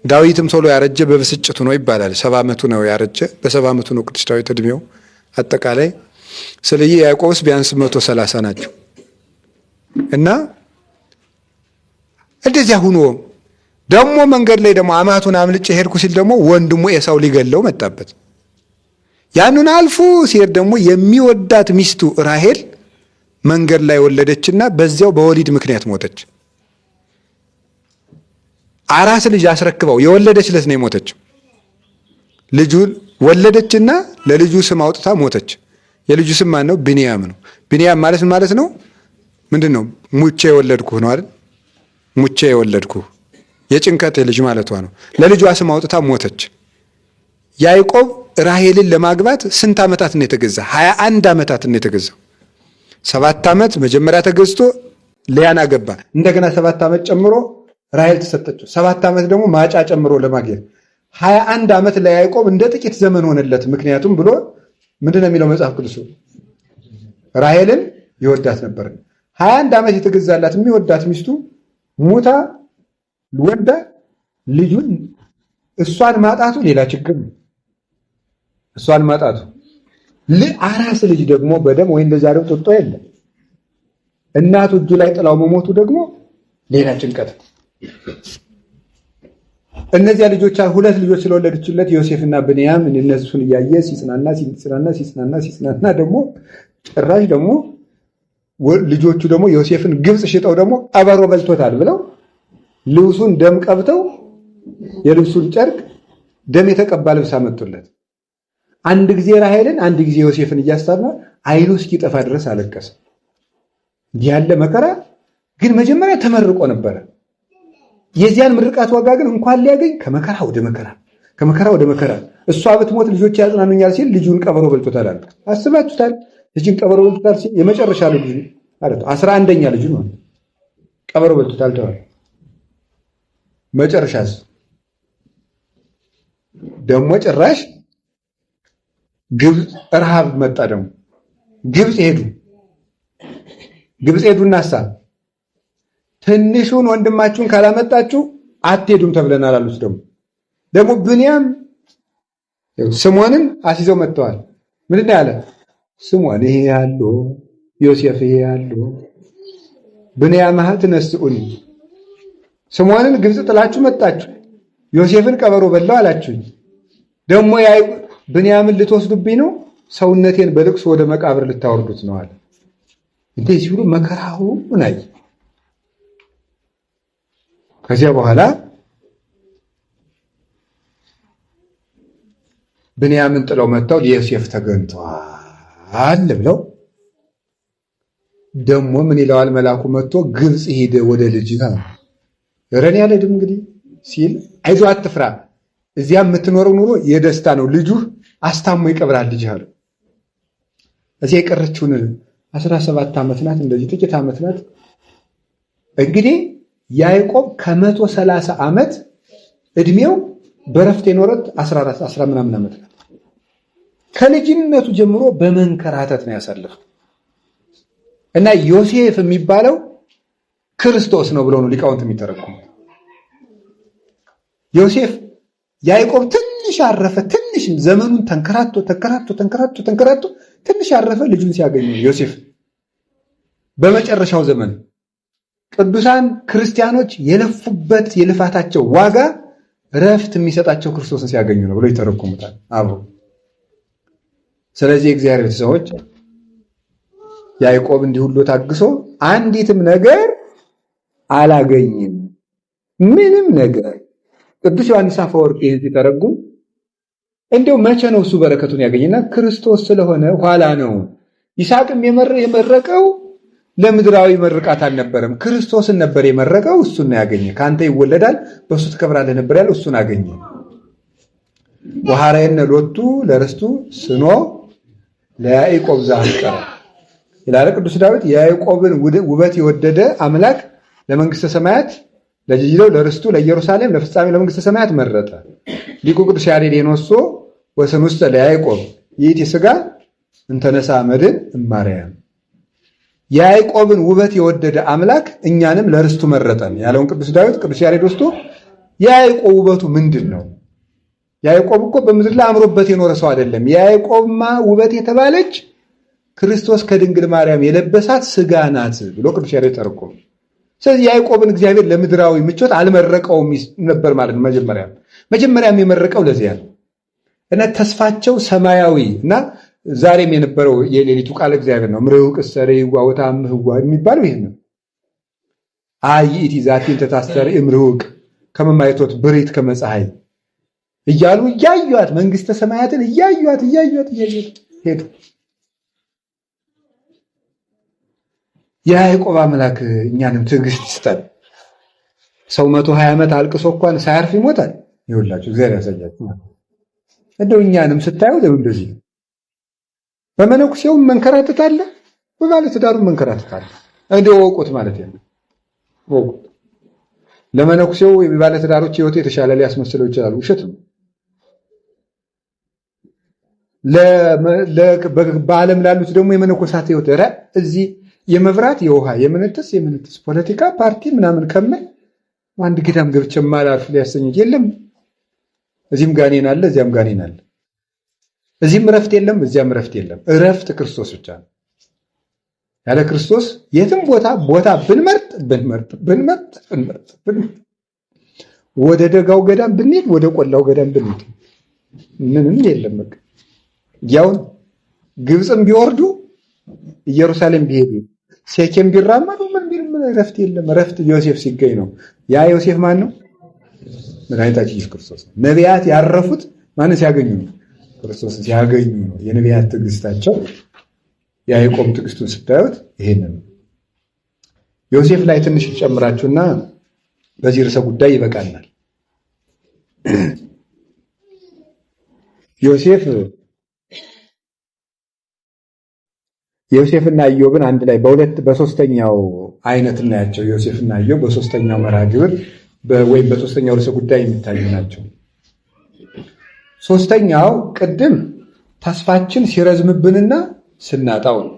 ዳዊትም ቶሎ ያረጀ በብስጭቱ ነው ይባላል። 70 ዓመቱ ነው ያረጀ። በ70 ዓመቱ ነው ቅዱስ ዳዊት እድሜው አጠቃላይ። ስለዚህ ያዕቆብስ ቢያንስ 130 ናቸው። እና እንደዚያ ሁኖ ደግሞ መንገድ ላይ ደግሞ አማቱን አምልጬ ሄድኩ ሲል ደግሞ ወንድሙ ኤሳው ሊገለው መጣበት። ያንን አልፎ ሲሄድ ደግሞ የሚወዳት ሚስቱ ራሄል መንገድ ላይ ወለደችና በዚያው በወሊድ ምክንያት ሞተች። አራስ ልጅ አስረክበው የወለደችለት ነው የሞተችው። ልጁን ወለደችና ለልጁ ስም አውጥታ ሞተች። የልጁ ስም ማን ነው? ብንያም ነው። ብንያም ማለት ምን ማለት ነው? ምንድን ነው? ሙቼ የወለድኩህ ነው አይደል? ሙቼ የወለድኩህ የጭንቀት ልጅ ማለቷ ነው። ለልጇ ስም አውጥታ ሞተች። ያዕቆብ ራሄልን ለማግባት ስንት ዓመታት ነው የተገዛ? 21 ዓመታት ነው የተገዛው። 7 ዓመት መጀመሪያ ተገዝቶ ሊያን አገባ። እንደገና 7 ዓመት ጨምሮ ራሄል ተሰጠችው። 7 ዓመት ደግሞ ማጫ ጨምሮ ለማግኘት 21 ዓመት ለያዕቆብ እንደ ጥቂት ዘመን ሆነለት። ምክንያቱም ብሎ ምንድን ነው የሚለው መጽሐፍ ቅዱስ? ራሄልን ይወዳት ነበር። 21 ዓመት የተገዛላት የሚወዳት ሚስቱ ሙታ ወልዳ ልጁን እሷን ማጣቱ ሌላ ችግር ነው። እሷን ማጣቱ አራስ ልጅ ደግሞ በደም ወይ እንደዛ ደግሞ ጥጦ የለም እናቱ እጁ ላይ ጥላው መሞቱ ደግሞ ሌላ ጭንቀት። እነዚያ ልጆች 2 ልጆች ስለወለደችለት ዮሴፍና ብንያም እነሱን እያየ ሲጽናና ደግሞ ጭራሽ ደግሞ ልጆቹ ደግሞ ዮሴፍን ግብፅ ሽጠው ደግሞ ቀበሮ በልቶታል ብለው ልብሱን ደም ቀብተው የልብሱን ጨርቅ ደም የተቀባ ልብስ አመጡለት። አንድ ጊዜ ራሄልን አንድ ጊዜ ዮሴፍን እያስታማ አይኑ እስኪጠፋ ድረስ አለቀሰ። እንዲህ ያለ መከራ ግን መጀመሪያ ተመርቆ ነበረ። የዚያን ምርቃት ዋጋ ግን እንኳን ሊያገኝ ከመከራ ወደ መከራ እሷ ብትሞት ልጆች ያጽናኑኛል ሲል ልጁን ቀበሮ በልቶታል አለ። አስባችሁታል? ልጅን ቀበሮ በልቶታል ሲል የመጨረሻ ልጅ ማለት 11ኛ ልጅ ነው ቀበሮ በልቶታል ተባለ። መጨረሻስ ደግሞ ጭራሽ ግብፅ ረሃብ መጣ። ደግሞ ግብፅ ሄዱ። ግብፅ ሄዱናሳ ትንሹን ወንድማችሁን ካላመጣችሁ አትሄዱም ተብለናል አሉት። ደግሞ ብንያም ስምዖንን አስይዘው መጥተዋል። ምንድን ያለ ስምዖን ይሄ ያሉ ዮሴፍ ይሄ ያሉ ብንያም ትነስኡኒ ስምዖንን ግብፅ ጥላችሁ መጣችሁ፣ ዮሴፍን ቀበሮ በላው አላችሁኝ። ደግሞ ብንያምን ልትወስዱብኝ ነው፣ ሰውነቴን በልቅሶ ወደ መቃብር ልታወርዱት ነው አለ። እንደዚህ ብሎ መከራውን አየ። ከዚያ በኋላ ብንያምን ጥለው መጥተው ዮሴፍ ተገኝቷል ብለው ደግሞ ምን ይለዋል መልአኩ መጥቶ ግብፅ ሄደ ወደ ልጅህ ረን ያለ ድም እንግዲህ ሲል አይዞህ አትፍራ፣ እዚያ የምትኖረው ኑሮ የደስታ ነው፣ ልጁ አስታሞ ይቀብራል ልጅህ አለ። እዚያ የቀረችውን 17 ዓመት ናት፣ እንደዚህ ጥቂት ዓመት ናት። እንግዲህ ያዕቆብ ከ130 ዓመት እድሜው በረፍት የኖረት 14 ምናምን ዓመት ናት። ከልጅነቱ ጀምሮ በመንከራተት ነው ያሳለፈው እና ዮሴፍ የሚባለው ክርስቶስ ነው ብለው ነው ሊቃውንት የሚተረጉሙ። ዮሴፍ ያዕቆብ ትንሽ አረፈ፣ ትንሽ ዘመኑን ተንከራቶ ትንሽ አረፈ። ልጁን ሲያገኙ ዮሴፍ በመጨረሻው ዘመን ቅዱሳን ክርስቲያኖች የለፉበት የልፋታቸው ዋጋ ረፍት የሚሰጣቸው ክርስቶስን ሲያገኙ ነው ብለው ይተረጉሙታል አብሮ። ስለዚህ የእግዚአብሔር ሰዎች ያዕቆብ እንዲህ ሁሉ ታግሶ አንዲትም ነገር አላገኝም፣ ምንም ነገር። ቅዱስ ዮሐንስ አፈወርቅ ይህን ሲተረጉም እንደው መቼ ነው እሱ በረከቱን ያገኘና ክርስቶስ ስለሆነ ኋላ ነው። ይስሐቅም የመረቀው ለምድራዊ መርቃት አልነበረም፣ ክርስቶስን ነበር የመረቀው። እሱን ያገኘ ከአንተ ይወለዳል በእሱ ትከብራለህ ነበር ያለው፣ እሱን አገኘ። ወሐረየነ ሎቱ ለርስቱ ስኖ ለያዕቆብ ዘአፍቀረ ይላል ቅዱስ ዳዊት። የያዕቆብን ውበት የወደደ አምላክ ለመንግስተ ሰማያት ለጅጅለው ለርስቱ ለኢየሩሳሌም ለፍጻሜ ለመንግስተ ሰማያት መረጠ። ሊቁ ቅዱስ ያሬድ የኖሶ ወሰን ውስጥ ለያዕቆብ ይእቲ ሥጋ እንተነሳ መድን እማርያም። የያዕቆብን ውበት የወደደ አምላክ እኛንም ለርስቱ መረጠን ያለውን ቅዱስ ዳዊት ቅዱስ ያሬድ ወስዶ የያዕቆብ ውበቱ ምንድን ነው? ያዕቆብ እኮ በምድር ላይ አምሮበት የኖረ ሰው አይደለም። የያዕቆብማ ውበት የተባለች ክርስቶስ ከድንግል ማርያም የለበሳት ሥጋ ናት ብሎ ቅዱስ ያሬድ ተረጎመ። ስለዚህ ያዕቆብን እግዚአብሔር ለምድራዊ ምቾት አልመረቀውም ነበር ማለት ነው። መጀመሪያም የመረቀው ለዚያ ነው እና ተስፋቸው ሰማያዊ እና ዛሬም የነበረው የሌሊቱ ቃል እግዚአብሔር ነው። ምርውቅ ሰሬዋ ወታምህዋ የሚባለው ይሄን ነው። አይኢቲ ዛቲን ተታስተሪ ምርውቅ ከመማይቶት ብሪት ከመፀሐይ እያሉ እያዩት መንግስተ ሰማያትን እያዩት ሄዱ። የያዕቆብ አምላክ እኛንም ትዕግስት ይስጠን። ሰው 120 ዓመት አልቅሶ እንኳን ሳያርፍ ይሞታል። ይኸውላችሁ እግዚአብሔር ያሳያችሁ። እንደው እኛንም ስታዩ እንደዚህ በመነኩሴውም መንከራተት አለ፣ በባለትዳሩም መንከራተት አለ። እንደው ወቁት ማለት ነው። ወቁት ለመነኩሴው የባለትዳሮች ህይወት የተሻለ ሊያስመስለው ይችላል። ውሸት ነው። በዓለም ላሉት ደግሞ የመነኮሳት ህይወት እዚህ የመብራት የውሃ የምንትስ ፖለቲካ ፓርቲ ምናምን ከመል አንድ ገዳም ገብቼ ማላርፍ ሊያሰኝ የለም። እዚህም ጋኔን አለ፣ እዚያም ጋኔን አለ። እዚህም እረፍት የለም፣ እዚያም እረፍት የለም። እረፍት ክርስቶስ ብቻ ነው። ያለ ክርስቶስ የትም ቦታ ብንመርጥ ወደ ደጋው ገዳም ብንሄድ፣ ወደ ቆላው ገዳም ብንሄድ ምንም የለም። በቃ ያው ግብፅም ቢወርዱ ኢየሩሳሌም ቢሄዱ ሴኬም ቢራመዱ ምን እረፍት የለም። እረፍት ዮሴፍ ሲገኝ ነው። ያ ዮሴፍ ማን ነው? መድኃኒታችን ኢየሱስ ክርስቶስ ነው። ነቢያት ያረፉት ማን ሲያገኙ ነው? ክርስቶስ ሲያገኙ ነው። የነቢያት ትዕግስታቸው ያዕቆብ ትዕግስቱን ስታዩት ይሄንን ነው። ዮሴፍ ላይ ትንሽ ጨምራችሁና በዚህ ርዕሰ ጉዳይ ይበቃናል። ዮሴፍና ኢዮብን አንድ ላይ በሶስተኛው አይነት እናያቸው። ዮሴፍና ኢዮብ በሶስተኛው መርሃ ግብር ወይም በሶስተኛው ርዕሰ ጉዳይ የሚታዩ ናቸው። ሶስተኛው ቅድም ተስፋችን ሲረዝምብንና ስናጣው ነው።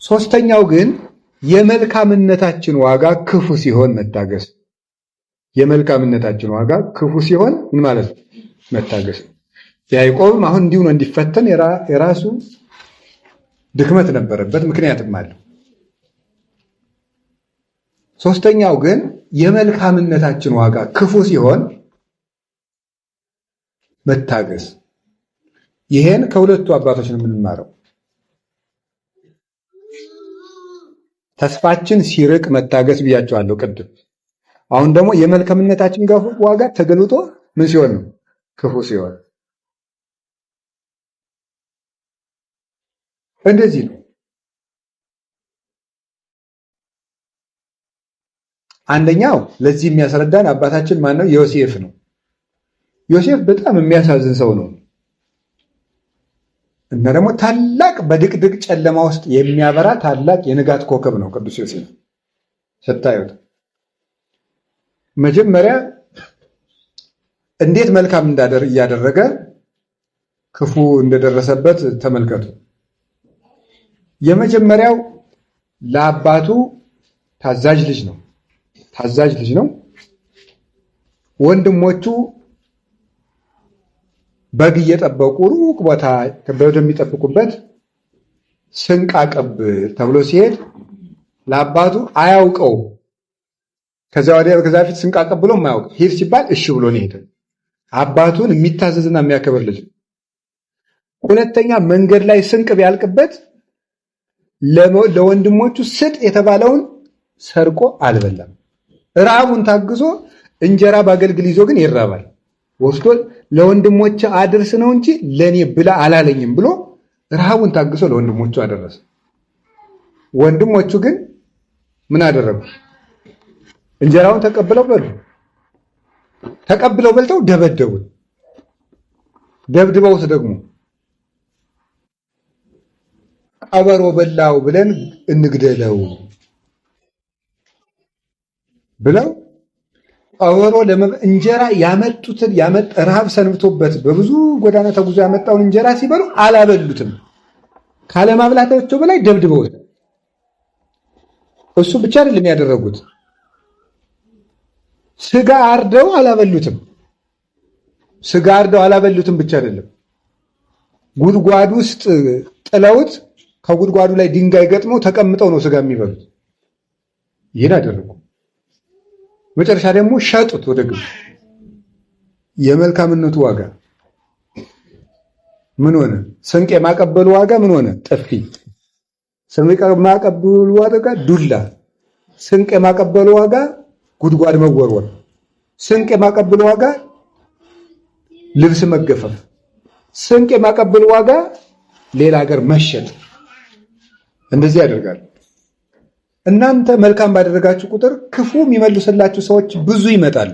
ሶስተኛው ግን የመልካምነታችን ዋጋ ክፉ ሲሆን መታገስ። የመልካምነታችን ዋጋ ክፉ ሲሆን ምን ማለት ነው? መታገስ። ያዕቆብም አሁን እንዲሁ ነው እንዲፈተን የራሱ ድክመት ነበረበት፣ ምክንያትም አለው። ሶስተኛው ግን የመልካምነታችን ዋጋ ክፉ ሲሆን መታገስ። ይሄን ከሁለቱ አባቶች ነው የምንማረው። ተስፋችን ሲርቅ መታገስ ብያቸዋለሁ ቅድም። አሁን ደግሞ የመልካምነታችን ዋጋ ተገልጦ ምን ሲሆን ነው? ክፉ ሲሆን። እንደዚህ ነው። አንደኛው ለዚህ የሚያስረዳን አባታችን ማን ነው? ዮሴፍ ነው። ዮሴፍ በጣም የሚያሳዝን ሰው ነው እና ደግሞ ታላቅ በድቅድቅ ጨለማ ውስጥ የሚያበራ ታላቅ የንጋት ኮከብ ነው ቅዱስ ዮሴፍ ስታዩት። መጀመሪያ እንዴት መልካም እያደረገ ክፉ እንደደረሰበት ተመልከቱ። የመጀመሪያው ለአባቱ ታዛዥ ልጅ ነው። ወንድሞቹ በግ እየጠበቁ ሩቅ ቦታ ወደሚጠብቁበት ስንቅ አቀብል ተብሎ ሲሄድ ለአባቱ አያውቀው። ከዛ በፊት ስንቅ አቀብሎ የማያውቅ ሂድ ሲባል እሺ ብሎ ነው ሄደ። አባቱን የሚታዘዝና የሚያከብር ልጅ። ሁለተኛ መንገድ ላይ ስንቅ ቢያልቅበት ለወንድሞቹ ስጥ የተባለውን ሰርቆ አልበላም። ረሃቡን ታግሶ እንጀራ በአገልግል ይዞ ግን ይራባል። ወስዶ ለወንድሞቹ አድርስ ነው እንጂ ለኔ ብላ አላለኝም ብሎ ረሃቡን ታግሶ ለወንድሞቹ አደረሰ። ወንድሞቹ ግን ምን አደረጉ? እንጀራውን ተቀብለው በልተው ደበደቡት። ደብድበውት ደግሞ ቀበሮ በላው ብለን እንግደለው ብለው ቀበሮ እንጀራ ያመጡትን ረሃብ ሰንብቶበት በብዙ ጎዳና ተጉዞ ያመጣውን እንጀራ ሲበሉ አላበሉትም። ካለማብላታቸው በላይ ደብድበውት። እሱ ብቻ አይደለም ያደረጉት፣ ስጋ አርደው አላበሉትም ብቻ አይደለም፣ ጉድጓድ ውስጥ ጥለውት ከጉድጓዱ ላይ ድንጋይ ገጥመው ተቀምጠው ነው ስጋ የሚበሉት። ይህን አደረጉ። መጨረሻ ደግሞ ሸጡት ወደ ግብፅ። የመልካምነቱ ዋጋ ምን ሆነ? ስንቅ የማቀበሉ ዋጋ ምን ሆነ? ጥፊ። ስንቅ የማቀበሉ ዋጋ ዱላ። ስንቅ የማቀበሉ ዋጋ ጉድጓድ መወርወር። ስንቅ የማቀበሉ ዋጋ ልብስ መገፈፍ። ስንቅ የማቀበሉ ዋጋ ሌላ ሀገር መሸጥ። እንደዚህ ያደርጋሉ። እናንተ መልካም ባደረጋችሁ ቁጥር ክፉ የሚመልሱላችሁ ሰዎች ብዙ ይመጣሉ።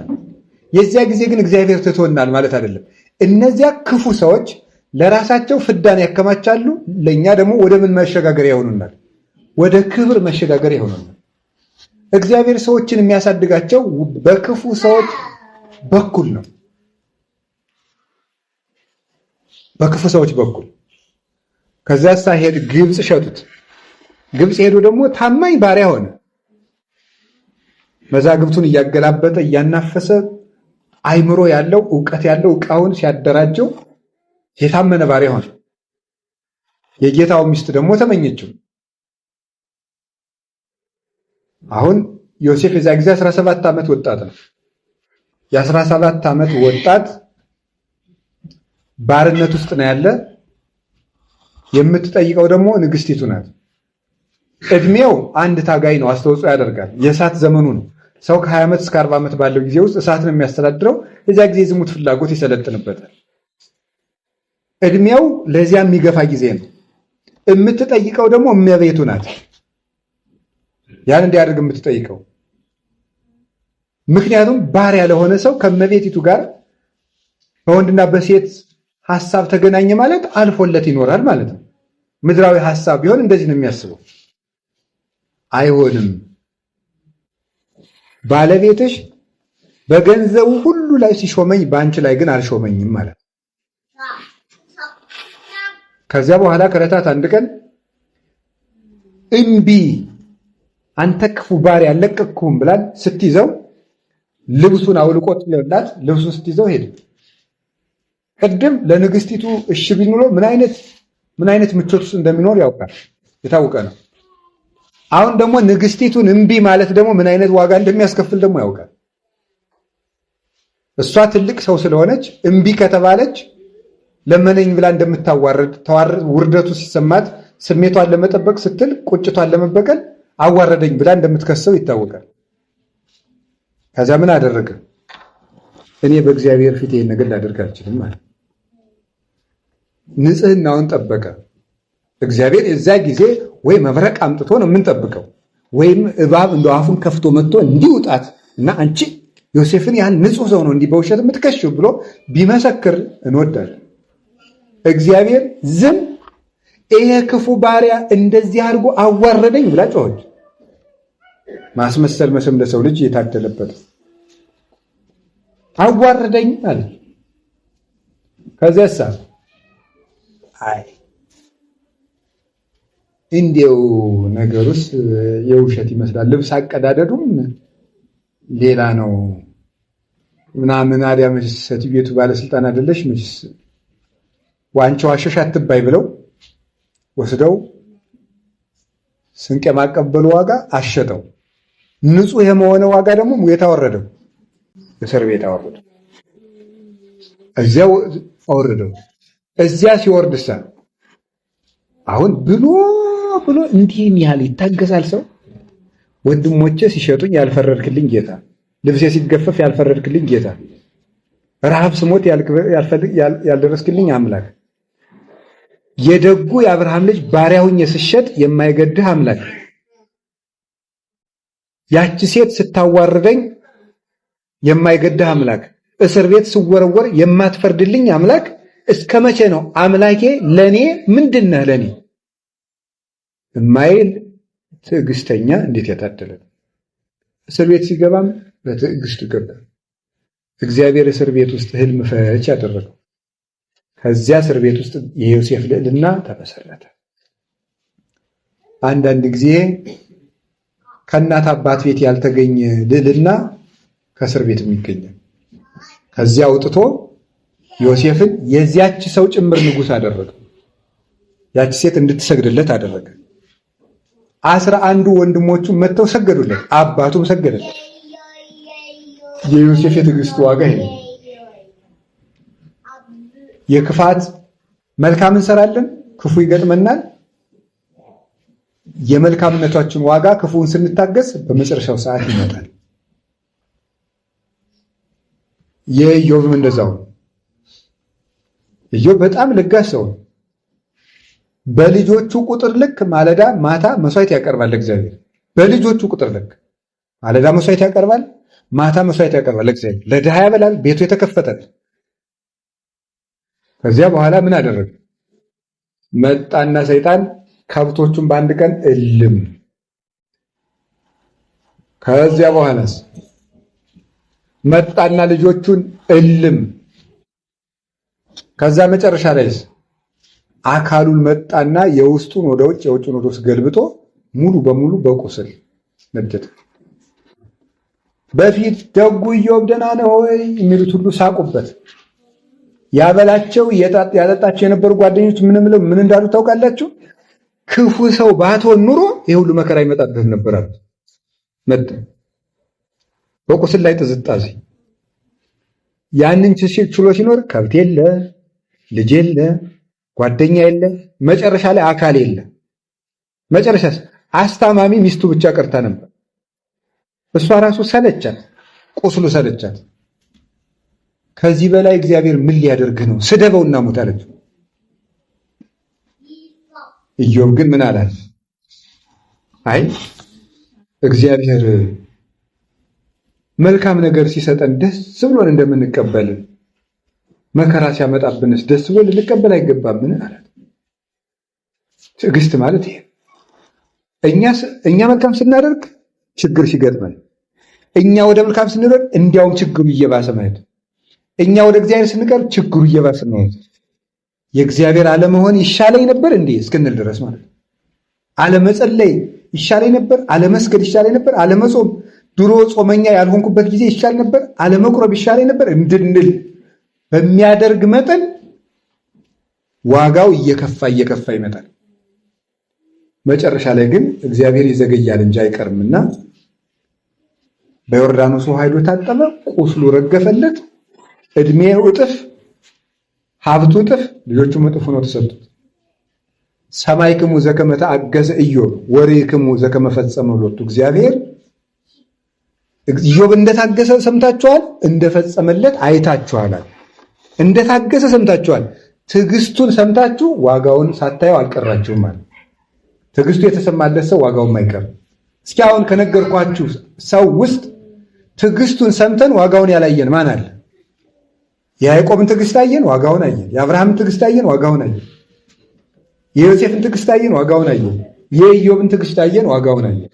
የዚያ ጊዜ ግን እግዚአብሔር ትቶናል ማለት አይደለም። እነዚያ ክፉ ሰዎች ለራሳቸው ፍዳን ያከማቻሉ፣ ለእኛ ደግሞ ወደ ምን መሸጋገሪያ ይሆኑናል? ወደ ክብር መሸጋገሪያ ይሆኑናል። እግዚአብሔር ሰዎችን የሚያሳድጋቸው በክፉ ሰዎች በኩል ነው። በክፉ ሰዎች በኩል። ከዚያ ሳይሄድ ግብፅ ሸጡት። ግብፅ ሄዶ ደግሞ ታማኝ ባሪያ ሆነ። መዛግብቱን እያገላበጠ እያናፈሰ አይምሮ ያለው ዕውቀት ያለው ዕቃውን ሲያደራጀው የታመነ ባሪያ ሆነ። የጌታው ሚስት ደግሞ ተመኘችው። አሁን ዮሴፍ የዛ ጊዜ 17 ዓመት ወጣት ነው። የ17 ዓመት ወጣት ባርነት ውስጥ ነው ያለ። የምትጠይቀው ደግሞ ንግስቲቱ ናት። እድሜው አንድ ታጋይ ነው፣ አስተዋጽኦ ያደርጋል። የእሳት ዘመኑ ነው። ሰው ከ20 ዓመት እስከ 40 ዓመት ባለው ጊዜ ውስጥ እሳት ነው የሚያስተዳድረው። የዚያ ጊዜ ዝሙት ፍላጎት ይሰለጥንበታል። እድሜው ለዚያ የሚገፋ ጊዜ ነው። የምትጠይቀው ደግሞ እመቤቱ ናት። ያን እንዲያደርግ የምትጠይቀው ምክንያቱም ባሪያ ለሆነ ሰው ከእመቤቲቱ ጋር በወንድና በሴት ሐሳብ ተገናኘ ማለት አልፎለት ይኖራል ማለት ነው። ምድራዊ ሐሳብ ቢሆን እንደዚህ ነው የሚያስበው። አይሆንም። ባለቤትሽ በገንዘቡ ሁሉ ላይ ሲሾመኝ በአንቺ ላይ ግን አልሾመኝም ማለት። ከዚያ በኋላ ከዕለታት አንድ ቀን እምቢ አንተ ክፉ ባሪያ አልለቀቅኩህም ብላል ስትይዘው ልብሱን አውልቆ ጥሎላት ልብሱን ስትይዘው ሄደ። ቅድም ለንግስቲቱ እሺ ቢል ምን አይነት ምቾት ውስጥ እንደሚኖር ያውቃል፣ የታወቀ ነው። አሁን ደግሞ ንግስቲቱን እምቢ ማለት ደግሞ ምን አይነት ዋጋ እንደሚያስከፍል ደግሞ ያውቃል። እሷ ትልቅ ሰው ስለሆነች እምቢ ከተባለች ለመነኝ ብላ እንደምታዋርድ ውርደቱ ሲሰማት ስሜቷን ለመጠበቅ ስትል ቁጭቷን ለመበቀል አዋረደኝ ብላ እንደምትከሰው ይታወቃል። ከዛ ምን አደረገ? እኔ በእግዚአብሔር ፊት ይሄን ነገር ላደርግ አልችልም ማለት ንጽህናውን ጠበቀ። እግዚአብሔር የዛ ጊዜ ወይ መብረቅ አምጥቶ ነው የምንጠብቀው፣ ወይም እባብ እንደ አፉን ከፍቶ መጥቶ እንዲውጣት እና አንቺ ዮሴፍን ያህል ንጹህ ሰው ነው እንዲህ በውሸት የምትከሽው ብሎ ቢመሰክር እንወዳለን። እግዚአብሔር ዝም ይሄ ክፉ ባሪያ እንደዚህ አድርጎ አዋረደኝ ብላ ጮኸች። ማስመሰል መቼም ለሰው ልጅ የታደለበት አዋረደኝ አለ። ከዚያሳ አይ እንዲያው ነገሩስ የውሸት ይመስላል፣ ልብስ አቀዳደዱም ሌላ ነው ምናምን። አዲያ መችስ ሴትዮቱ ባለስልጣን አይደለሽ መችስ ዋንቻ ዋሸሽ አትባይ ብለው ወስደው ስንቅ የማቀበሉ ዋጋ አሸጠው። ንጹህ የመሆነ ዋጋ ደግሞ የታወረደው እስር ቤት አወረደው። እዚያው አወረደው። እዚያ ሲወርድሳ አሁን ብሎ እንዲህም ያህል ይታገሳል ሰው? ወንድሞቼ ሲሸጡኝ ያልፈረድክልኝ ጌታ፣ ልብሴ ሲገፈፍ ያልፈረድክልኝ ጌታ፣ ረሃብ ስሞት ያልደረስክልኝ አምላክ፣ የደጉ የአብርሃም ልጅ ባሪያ ሆኜ ስሸጥ የማይገድህ አምላክ፣ ያቺ ሴት ስታዋርደኝ የማይገድህ አምላክ፣ እስር ቤት ስወረወር የማትፈርድልኝ አምላክ፣ እስከ መቼ ነው አምላኬ ለኔ ምንድነህ ለኔ የማይል ትዕግስተኛ እንዴት ያታደለ ነው። እስር ቤት ሲገባም በትዕግስት ገባ። እግዚአብሔር እስር ቤት ውስጥ ህልም ፈች ያደረገው። ከዚያ እስር ቤት ውስጥ የዮሴፍ ልዕልና ተመሰረተ። አንዳንድ ጊዜ ከእናት አባት ቤት ያልተገኘ ልዕልና ከእስር ቤት የሚገኛል። ከዚያ አውጥቶ ዮሴፍን የዚያች ሰው ጭምር ንጉሥ አደረገ። ያች ሴት እንድትሰግድለት አደረገ። 11 ወንድሞቹ መጥተው ሰገዱለት፣ አባቱም ሰገደለት። የዮሴፍ የትዕግስት ዋጋ ይሄ። የክፋት መልካም እንሰራለን፣ ክፉ ይገጥመናል። የመልካምነታችን ዋጋ ክፉን ስንታገስ በመጨረሻው ሰዓት ይመጣል። የኢዮብም እንደዛው። ኢዮብ በጣም ለጋስ ሰው፣ በልጆቹ ቁጥር ልክ ማለዳ ማታ መስዋዕት ያቀርባል እግዚአብሔር። በልጆቹ ቁጥር ልክ ማለዳ መስዋዕት ያቀርባል፣ ማታ መስዋዕት ያቀርባል እግዚአብሔር። ለድሃ ያበላል፣ ቤቱ የተከፈተ። ከዚያ በኋላ ምን አደረገ? መጣና ሰይጣን ከብቶቹን በአንድ ቀን እልም። ከዚያ በኋላስ መጣና ልጆቹን እልም። ከዛ መጨረሻ ላይስ አካሉን መጣና የውስጡን ወደ ውጭ የውጭን ወደ ውስጥ ገልብጦ ሙሉ በሙሉ በቁስል ነደደ። በፊት ደጉ ኢዮብ ደህና ነው ወይ የሚሉት ሁሉ ሳቁበት። ያበላቸው ያጠጣቸው የነበሩ ጓደኞች ምን እንዳሉ ታውቃላችሁ? ክፉ ሰው ባትሆን ኑሮ ይሄ ሁሉ መከራ ይመጣብህ ነበር አሉት። መጣ በቁስል ላይ ጥዝጣዜ። ያንን ችሎ ሲኖር ከብት የለ፣ ልጅ የለ፣ ጓደኛ የለ፣ መጨረሻ ላይ አካል የለ። መጨረሻስ አስታማሚ ሚስቱ ብቻ ቀርታ ነበር። እሷ ራሱ ሰለቻት፣ ቁስሉ ሰለቻት። ከዚህ በላይ እግዚአብሔር ምን ሊያደርግ ነው? ስደበውና ሙት አለችው። ኢዮብ ግን ምን አላት? አይ እግዚአብሔር መልካም ነገር ሲሰጠን ደስ ብሎን እንደምንቀበል መከራ ሲያመጣብንስ ደስ ብሎን ልንቀበል አይገባምን አላት። ትዕግስት ማለት ይሄ። እኛ መልካም ስናደርግ ችግር ሲገጥመን፣ እኛ ወደ መልካም ስንሮጥ እንዲያውም ችግሩ እየባሰ ማለት፣ እኛ ወደ እግዚአብሔር ስንቀርብ ችግሩ እየባሰ ማለት፣ የእግዚአብሔር አለመሆን ይሻለኝ ነበር እንዴ እስክንል ድረስ ማለት። አለመጸለይ ይሻለኝ ነበር፣ አለመስገድ ይሻለኝ ነበር፣ አለመጾም ድሮ ጾመኛ ያልሆንኩበት ጊዜ ይሻል ነበር፣ አለመቁረብ ይሻለኝ ነበር እንድንል በሚያደርግ መጠን ዋጋው እየከፋ ይመጣል። መጨረሻ ላይ ግን እግዚአብሔር ይዘገያል እንጂ አይቀርምና በዮርዳኖስ ውሃ ሄዶ ታጠበ፣ ቁስሉ ረገፈለት፣ እድሜው እጥፍ፣ ሀብቱ እጥፍ፣ ልጆቹም እጥፍ ሆነው ተሰጡት። ሰማይክሙ ዘከመ ተአገሰ ኢዮብ ወሬክሙ ዘከመ ፈጸመ ሎቱ። እግዚአብሔር ኢዮብ እንደታገሰ ሰምታችኋል፣ እንደፈጸመለት አይታችኋል። እንደታገሰ ሰምታችኋል፣ ትዕግስቱን ሰምታችሁ ዋጋውን ሳታዩ አልቀራችሁም ማለት። ትዕግስቱ የተሰማለት ሰው ዋጋውም አይቀርም። እስኪ አሁን ከነገርኳችሁ ሰው ውስጥ ትዕግስቱን ሰምተን ዋጋውን ያላየን ማን አለ? የያዕቆብን ትዕግስት አየን፣ ዋጋውን አየን። የአብርሃምን ትዕግስት አየን፣ ዋጋውን አየን። የዮሴፍን ትዕግስት አየን፣ ዋጋውን አየን። የኢዮብን ትዕግስት አየን፣ ዋጋውን አየን።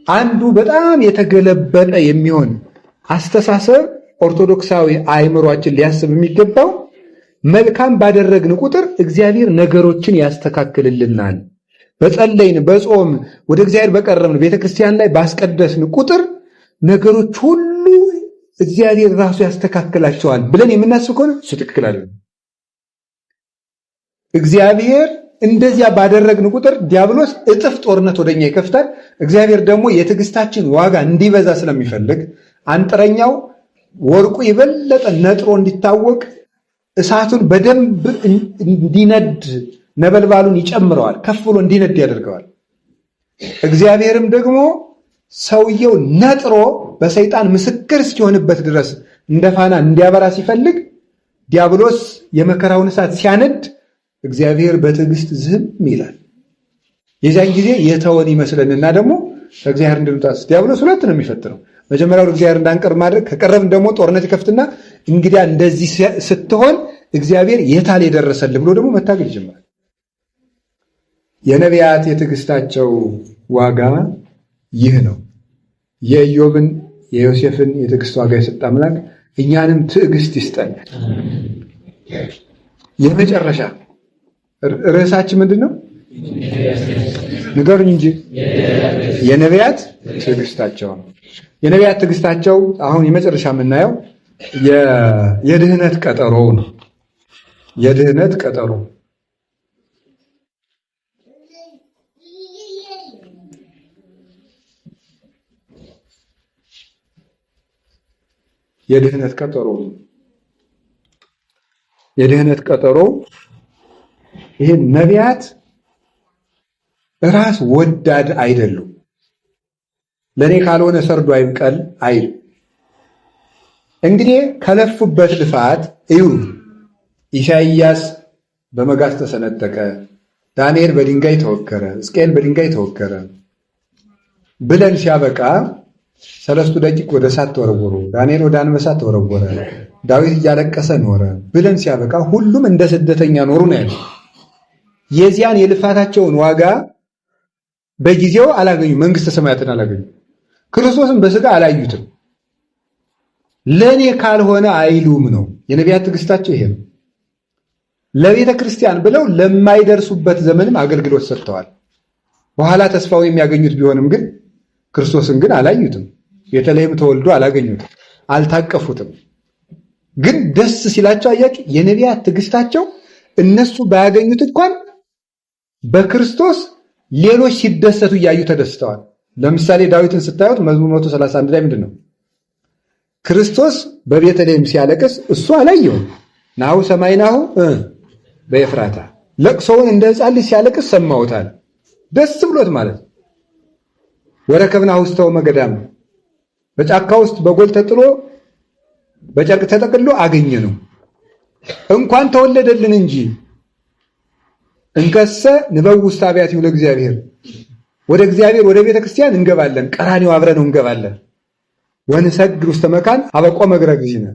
አንዱ በጣም የተገለበጠ የሚሆን አስተሳሰብ ኦርቶዶክሳዊ አእምሯችን ሊያስብ የሚገባው መልካም ባደረግን ቁጥር እግዚአብሔር ነገሮችን ያስተካክልልናል። በጸለይን፣ በጾም ወደ እግዚአብሔር በቀረብን፣ ቤተክርስቲያን ላይ ባስቀደስን ቁጥር ነገሮች ሁሉ እግዚአብሔር ራሱ ያስተካክላቸዋል ብለን የምናስብ ከሆነ እሱ ትክክል አይደለም። እግዚአብሔር እንደዚያ ባደረግን ቁጥር ዲያብሎስ እጥፍ ጦርነት ወደኛ ይከፍታል። እግዚአብሔር ደግሞ የትዕግስታችን ዋጋ እንዲበዛ ስለሚፈልግ አንጥረኛው ወርቁ የበለጠ ነጥሮ እንዲታወቅ እሳቱን በደንብ እንዲነድ ነበልባሉን ይጨምረዋል፣ ከፍ ብሎ እንዲነድ ያደርገዋል። እግዚአብሔርም ደግሞ ሰውየው ነጥሮ በሰይጣን ምስክር እስኪሆንበት ድረስ እንደ ፋና እንዲያበራ ሲፈልግ ዲያብሎስ የመከራውን እሳት ሲያነድ እግዚአብሔር በትዕግስት ዝም ይላል። የዚያን ጊዜ የተወን ይመስለንና ደግሞ ከእግዚአብሔር እንድንጣስ ዲያብሎስ ሁለት ነው የሚፈትነው። መጀመሪያ ወደ እግዚአብሔር እንዳንቀርብ ማድረግ፣ ከቀረብን ደግሞ ጦርነት ይከፍትና እንግዲያ እንደዚህ ስትሆን እግዚአብሔር የታል የደረሰልህ ብሎ ደግሞ መታገል ይጀምራል። የነቢያት የትዕግስታቸው ዋጋ ይህ ነው። የኢዮብን የዮሴፍን የትዕግስት ዋጋ የሰጠ አምላክ እኛንም ትዕግስት ይስጠን። የመጨረሻ ርዕሳችን ምንድን ነው? ንገሩኝ እንጂ። የነቢያት ትዕግስታቸው ነው። የነቢያት ትዕግስታቸው አሁን የመጨረሻ የምናየው የድህነት ቀጠሮ ነው። የድህነት ቀጠሮ የድህነት ቀጠሮ የድህነት ቀጠሮ ይሄ ነቢያት ራስ ወዳድ አይደሉም። ለኔ ካልሆነ ሰርዶ አይብቀል አይል። እንግዲህ ከለፉበት ልፋት እዩ። ኢሳይያስ በመጋዝ ተሰነጠቀ፣ ዳንኤል በድንጋይ ተወገረ፣ ሕዝቅኤል በድንጋይ ተወገረ ብለን ሲያበቃ ሰለስቱ ደቂቅ ወደ እሳት ተወረወሩ፣ ዳንኤል ወደ አንበሳ ተወረወረ፣ ዳዊት እያለቀሰ ኖረ ብለን ሲያበቃ ሁሉም እንደ ስደተኛ ኖሩ ነው ያለው። የዚያን የልፋታቸውን ዋጋ በጊዜው አላገኙ፣ መንግስተ ሰማያትን አላገኙ፣ ክርስቶስን በስጋ አላዩትም። ለኔ ካልሆነ አይሉም ነው የነቢያት ትዕግስታቸው ይሄ ነው። ለቤተ ክርስቲያን ብለው ለማይደርሱበት ዘመንም አገልግሎት ሰጥተዋል። በኋላ ተስፋው የሚያገኙት ቢሆንም ግን ክርስቶስን ግን አላዩትም። ቤተልሔም ተወልዶ አላገኙትም፣ አልታቀፉትም። ግን ደስ ሲላቸው አያችሁ፣ የነቢያት ትዕግስታቸው እነሱ ባያገኙት እንኳን በክርስቶስ ሌሎች ሲደሰቱ እያዩ ተደስተዋል። ለምሳሌ ዳዊትን ስታዩት መዝሙር 131 ላይ ምንድን ነው? ክርስቶስ በቤተልሔም ሲያለቅስ እሱ አላየውም። ናሁ ሰማይናሁ በኤፍራታ ለቅሶውን እንደ ሕፃን ልጅ ሲያለቅስ ሰማሁታል። ደስ ብሎት ማለት ወረከብናሁ ውስተ መገዳም በጫካ ውስጥ በጎል ተጥሎ በጨርቅ ተጠቅሎ አገኘ ነው። እንኳን ተወለደልን እንጂ እንከሰ ንበው ውስተ አብያቲሁ ለእግዚአብሔር፣ ወደ እግዚአብሔር ወደ ቤተ ክርስቲያን እንገባለን፣ ቀራንዮ አብረን እንገባለን። ወንሰግድ ውስተ መካን አበቆ መግረ እግዚእነ፣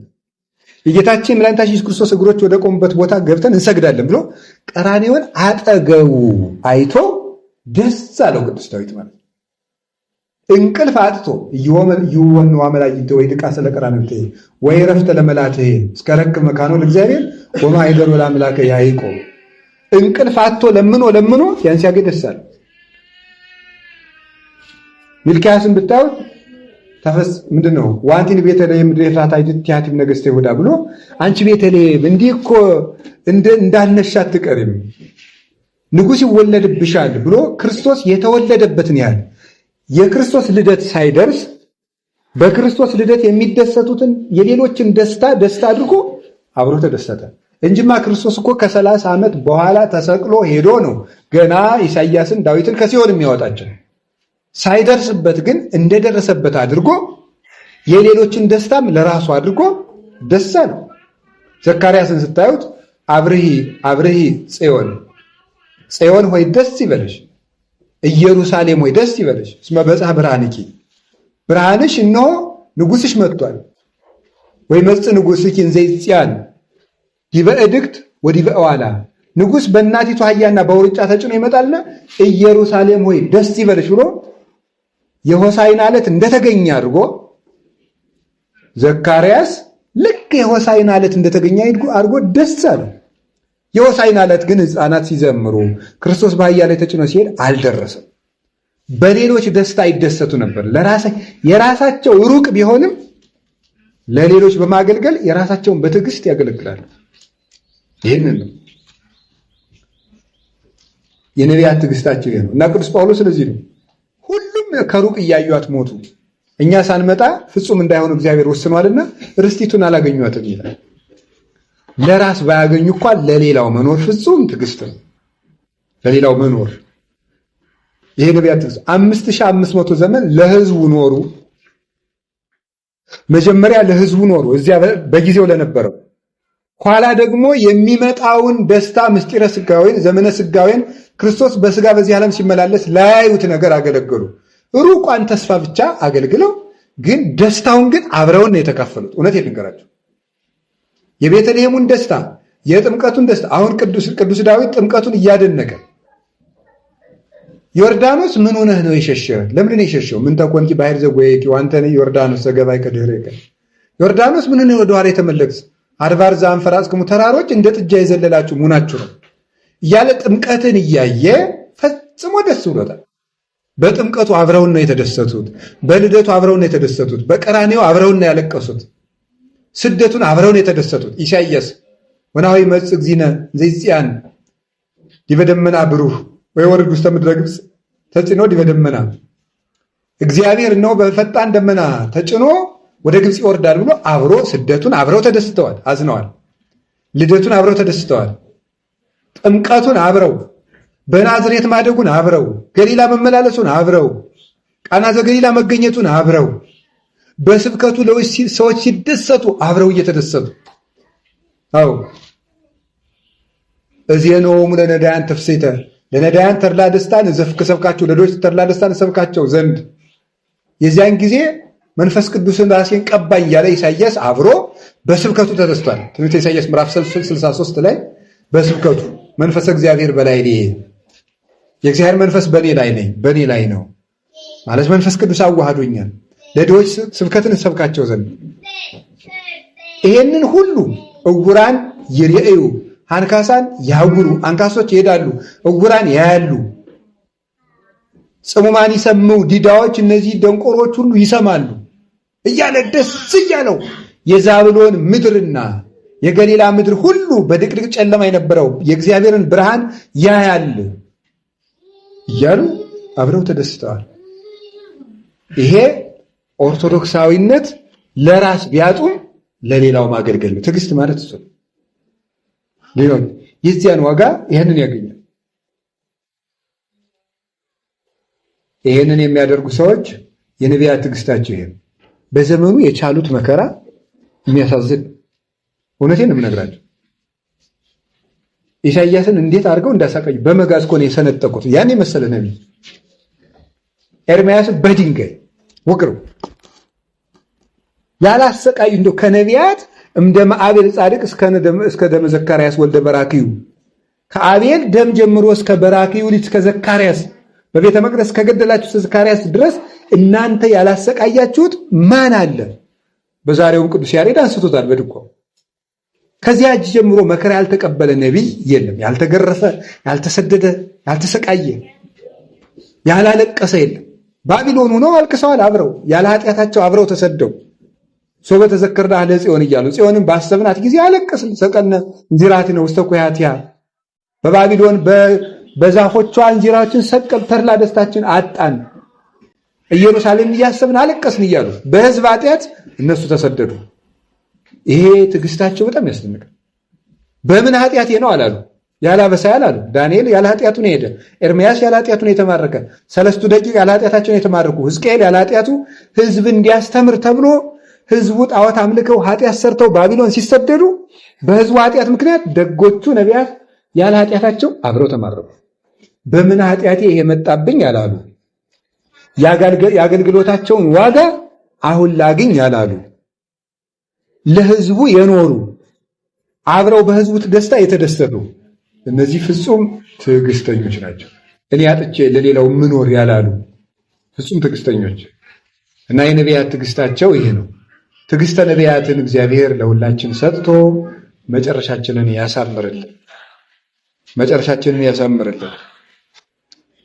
የጌታችን መድኃኒታችን ኢየሱስ ክርስቶስ እግሮች ወደ ቆሙበት ቦታ ገብተን እንሰግዳለን ብሎ ቀራንዮን አጠገቡ አይቶ ደስ አለው ቅዱስ ዳዊት ማለት። እንቅልፍ አጥቶ ይወኑ አመላይተ ወይ ድቃ ስለ ቀራንዮት ወይ ረፍተ ለመላትህ እስከ ረክ መካኖ ለእግዚአብሔር ወማይደር ወላ አምላከ ያዕቆብ። እንቅልፍ አጥቶ ለምኖ ያን ሲያገኝ ደስ አለው። ሚልክያስን ብታዩት ምንድነው ዋንቲን ቤተልሔም ምድረ ኤፍራታ ትያቲም ነገሥተ ይሁዳ ብሎ አንቺ ቤተልሔም እንዲህ እኮ እንዳልነሽ አትቀሪም ንጉሥ ይወለድብሻል ብሎ ክርስቶስ የተወለደበትን ያህል የክርስቶስ ልደት ሳይደርስ በክርስቶስ ልደት የሚደሰቱትን የሌሎችን ደስታ አድርጎ አብሮ ተደሰተ እንጂማ ክርስቶስ እኮ ከ30 ዓመት በኋላ ተሰቅሎ ሄዶ ነው ገና ኢሳይያስን ዳዊትን ከሲኦል የሚያወጣቸው። ሳይደርስበት ግን እንደደረሰበት አድርጎ የሌሎችን ደስታም ለራሱ አድርጎ ደስ አለው። ዘካርያስን ስታዩት አብርሂ ጽዮን ሆይ ደስ ይበልሽ፣ ኢየሩሳሌም ሆይ ደስ ይበልሽ፣ እስመ በጽሐ ብርሃንኪ ብርሃንሽ እነሆ ንጉሥሽ መጥቷል። ወይመጽእ ንጉሥኪ እንዘ ይጽአን ዲበ እድግት ወዲበ እዋላ ንጉሥ በእናቲቱ አህያና በውርንጫ ተጭኖ ይመጣልና ኢየሩሳሌም ሆይ ደስ ይበልሽ ብሎ የሆሳዕና ዕለት እንደተገኘ አድርጎ ዘካርያስ ልክ የሆሳዕና ዕለት እንደተገኘ አድርጎ ደስ አለ። የሆሳዕና ዕለት ግን ሕፃናት ሲዘምሩ ክርስቶስ በአህያ ላይ ተጭኖ ሲሄድ አልደረሰም። በሌሎች ደስታ ይደሰቱ ነበር። የራሳቸው ሩቅ ቢሆንም ለሌሎች በማገልገል የራሳቸውን በትዕግስት ያገለግላሉ። ይህንን ነው የነቢያት ትዕግስታቸው ይሄ ነው እና ቅዱስ ጳውሎስ ስለዚህ ነው ሁሉም ከሩቅ እያዩአት ሞቱ፣ እኛ ሳንመጣ ፍጹም እንዳይሆኑ እግዚአብሔር ወስኗልና ርስቲቱን አላገኟትም ይላል። ለራስ ባያገኙ እንኳን ለሌላው መኖር ፍጹም ትዕግስት ነው። ለሌላው መኖር ይሄ ነቢያት ትዕግስት 5500 ዘመን ለህዝቡ ኖሩ። መጀመሪያ ለህዝቡ ኖሩ እዚያ በጊዜው ለነበረው፣ ኋላ ደግሞ የሚመጣውን ደስታ ምስጢረ ስጋዌን ዘመነ ስጋዌን ክርስቶስ በስጋ በዚህ ዓለም ሲመላለስ ላያዩት ነገር አገለገሉ። ሩቋን ተስፋ ብቻ አገልግለው ግን ደስታውን ግን አብረውን ነው የተካፈሉት። እውነት ልንገራቸው የቤተልሔሙን ደስታ የጥምቀቱን ደስታ አሁን ቅዱስ ዳዊት ጥምቀቱን እያደነቀ ዮርዳኖስ ምን ሆነህ ነው የሸሸ? ለምን ነው የሸሸው? ምን ተቆንቂ ባሕር ዘጎየቂ ዋንተኒ ዮርዳኖስ ዘገባይ ከድህሬከ ዮርዳኖስ ምን ነው ወደ ኋላ የተመለስ አድባር ዘአንፈራጽክሙ ተራሮች እንደ ጥጃ የዘለላችሁ መሆናችሁ ነው እያለ ጥምቀትን እያየ ፈጽሞ ደስ ብሎታል። በጥምቀቱ አብረውን ነው የተደሰቱት። በልደቱ አብረውን ነው የተደሰቱት። በቀራንዮ አብረውን ነው ያለቀሱት። ስደቱን አብረውን ነው የተደሰቱት። ኢሳይያስ ወናዊ መጽእ እግዚእነ ዘይጽያን ዲበ ደመና ብሩህ ወይወርድ ውስተ ምድረ ግብፅ ተጭኖ ዲበ ደመና እግዚአብሔር ነው በፈጣን ደመና ተጭኖ ወደ ግብፅ ይወርዳል ብሎ አብሮ ስደቱን አብረው ተደስተዋል፣ አዝነዋል። ልደቱን አብረው ተደስተዋል። ጥምቀቱን አብረው፣ በናዝሬት ማደጉን አብረው፣ ገሊላ መመላለሱን አብረው፣ ቃና ዘገሊላ መገኘቱን አብረው፣ በስብከቱ ሰዎች ሲደሰቱ አብረው እየተደሰቱ አዎ እዜኖሙ ለነዳያን ተፍሥሕተ ለነዳያን ተድላ ደስታን ከሰብካቸው ለድሆች ተድላ ደስታን ሰብካቸው ዘንድ የዚያን ጊዜ መንፈስ ቅዱስን ራሴን ቀባኝ ያለ ኢሳይያስ አብሮ በስብከቱ ተደስቷል። ትንቢተ ኢሳይያስ ምዕራፍ 63 ላይ በስብከቱ መንፈስ እግዚአብሔር በላይ ነው፣ የእግዚአብሔር መንፈስ በኔ ላይ ነው ማለት መንፈስ ቅዱስ አዋህዶኛል ለድሆች ስብከትን ሰብካቸው ዘንድ። ይሄንን ሁሉ ዕውራን ይርኤዩ አንካሳን ያጉሩ፣ አንካሶች ይሄዳሉ፣ ዕውራን ያያሉ፣ ጽሙማን ይሰምዑ፣ ዲዳዎች እነዚህ ደንቆሮች ሁሉ ይሰማሉ እያለ ደስ እያለው የዛብሎን ምድርና የገሊላ ምድር ሁሉ በድቅድቅ ጨለማ የነበረው የእግዚአብሔርን ብርሃን ያያል እያሉ አብረው ተደስተዋል። ይሄ ኦርቶዶክሳዊነት ለራስ ቢያጡም ለሌላው ማገልገል ነው። ትዕግስት ማለት እሱ ሊሆን የዚያን ዋጋ ይህንን ያገኛል። ይህንን የሚያደርጉ ሰዎች የነቢያት ትዕግስታቸው ይሄ በዘመኑ የቻሉት መከራ የሚያሳዝን። እውነቴን ነው የምነግራቸው። ኢሳይያስን እንዴት አድርገው እንዳሳቀዩ በመጋዝ እኮ ነው የሰነጠቁት። ያን የመሰለ ነቢይ ኤርምያስን በድንጋይ ወግረው ያላሰቃዩ እንደው ከነቢያት እምደመ አቤል ጻድቅ እስከ ደመ ዘካርያስ ወልደ በራክዩ ከአቤል ደም ጀምሮ እስከ በራክዩ ልጅ እስከ ዘካርያስ በቤተ መቅደስ ከገደላችሁ ዘካርያስ ድረስ እናንተ ያላሰቃያችሁት ማን አለ? በዛሬውም ቅዱስ ያሬድ አንስቶታል በድጓው። ከዚያ እጅ ጀምሮ መከራ ያልተቀበለ ነቢይ የለም። ያልተገረፈ፣ ያልተሰደደ፣ ያልተሰቃየ፣ ያላለቀሰ የለም። ባቢሎን ሆነው አልቅሰዋል። አብረው ያለ ኃጢአታቸው አብረው ተሰደው ሶበ ተዘከርናህ ለጽዮን እያሉ ጽዮንን ባሰብናት ጊዜ አለቀስን። ሰቀልነ እንዚራቲነ ውስተ ኩሃቲሃ በባቢሎን በዛፎቿ እንዚራችን ሰቀል ተድላ ደስታችን አጣን። ኢየሩሳሌም እያሰብን አለቀስን እያሉ በሕዝብ ኃጢአት እነሱ ተሰደዱ። ይሄ ትዕግስታቸው በጣም ያስደንቃል። በምን ኃጢአቴ ነው አላሉ። ያላበሳያል አሉ። ዳንኤል ያለ ኃጢአቱ ነው ሄደ። ኤርምያስ ያለ ኃጢአቱ ነው የተማረከ። ሰለስቱ ደቂቅ ያለ ኃጢአታቸው ነው የተማረኩ። ሕዝቅኤል ያለ ኃጢአቱ ሕዝብ እንዲያስተምር ተብሎ ሕዝቡ ጣዖት አምልከው ኃጢአት ሰርተው ባቢሎን ሲሰደዱ በሕዝቡ ኃጢአት ምክንያት ደጎቹ ነቢያት ያለ ኃጢአታቸው አብረው ተማረኩ። በምን ኃጢአቴ ይሄ መጣብኝ ያላሉ። የአገልግሎታቸውን ዋጋ አሁን ላግኝ ያላሉ። ለሕዝቡ የኖሩ አብረው በሕዝቡ ደስታ የተደሰቱ እነዚህ ፍጹም ትዕግስተኞች ናቸው። እኔ አጥቼ ለሌላው ምኖር ያላሉ ፍጹም ትዕግስተኞች እና የነቢያት ትዕግስታቸው ይሄ ነው። ትዕግስተ ነቢያትን እግዚአብሔር ለሁላችን ሰጥቶ መጨረሻችንን ያሳምርልን።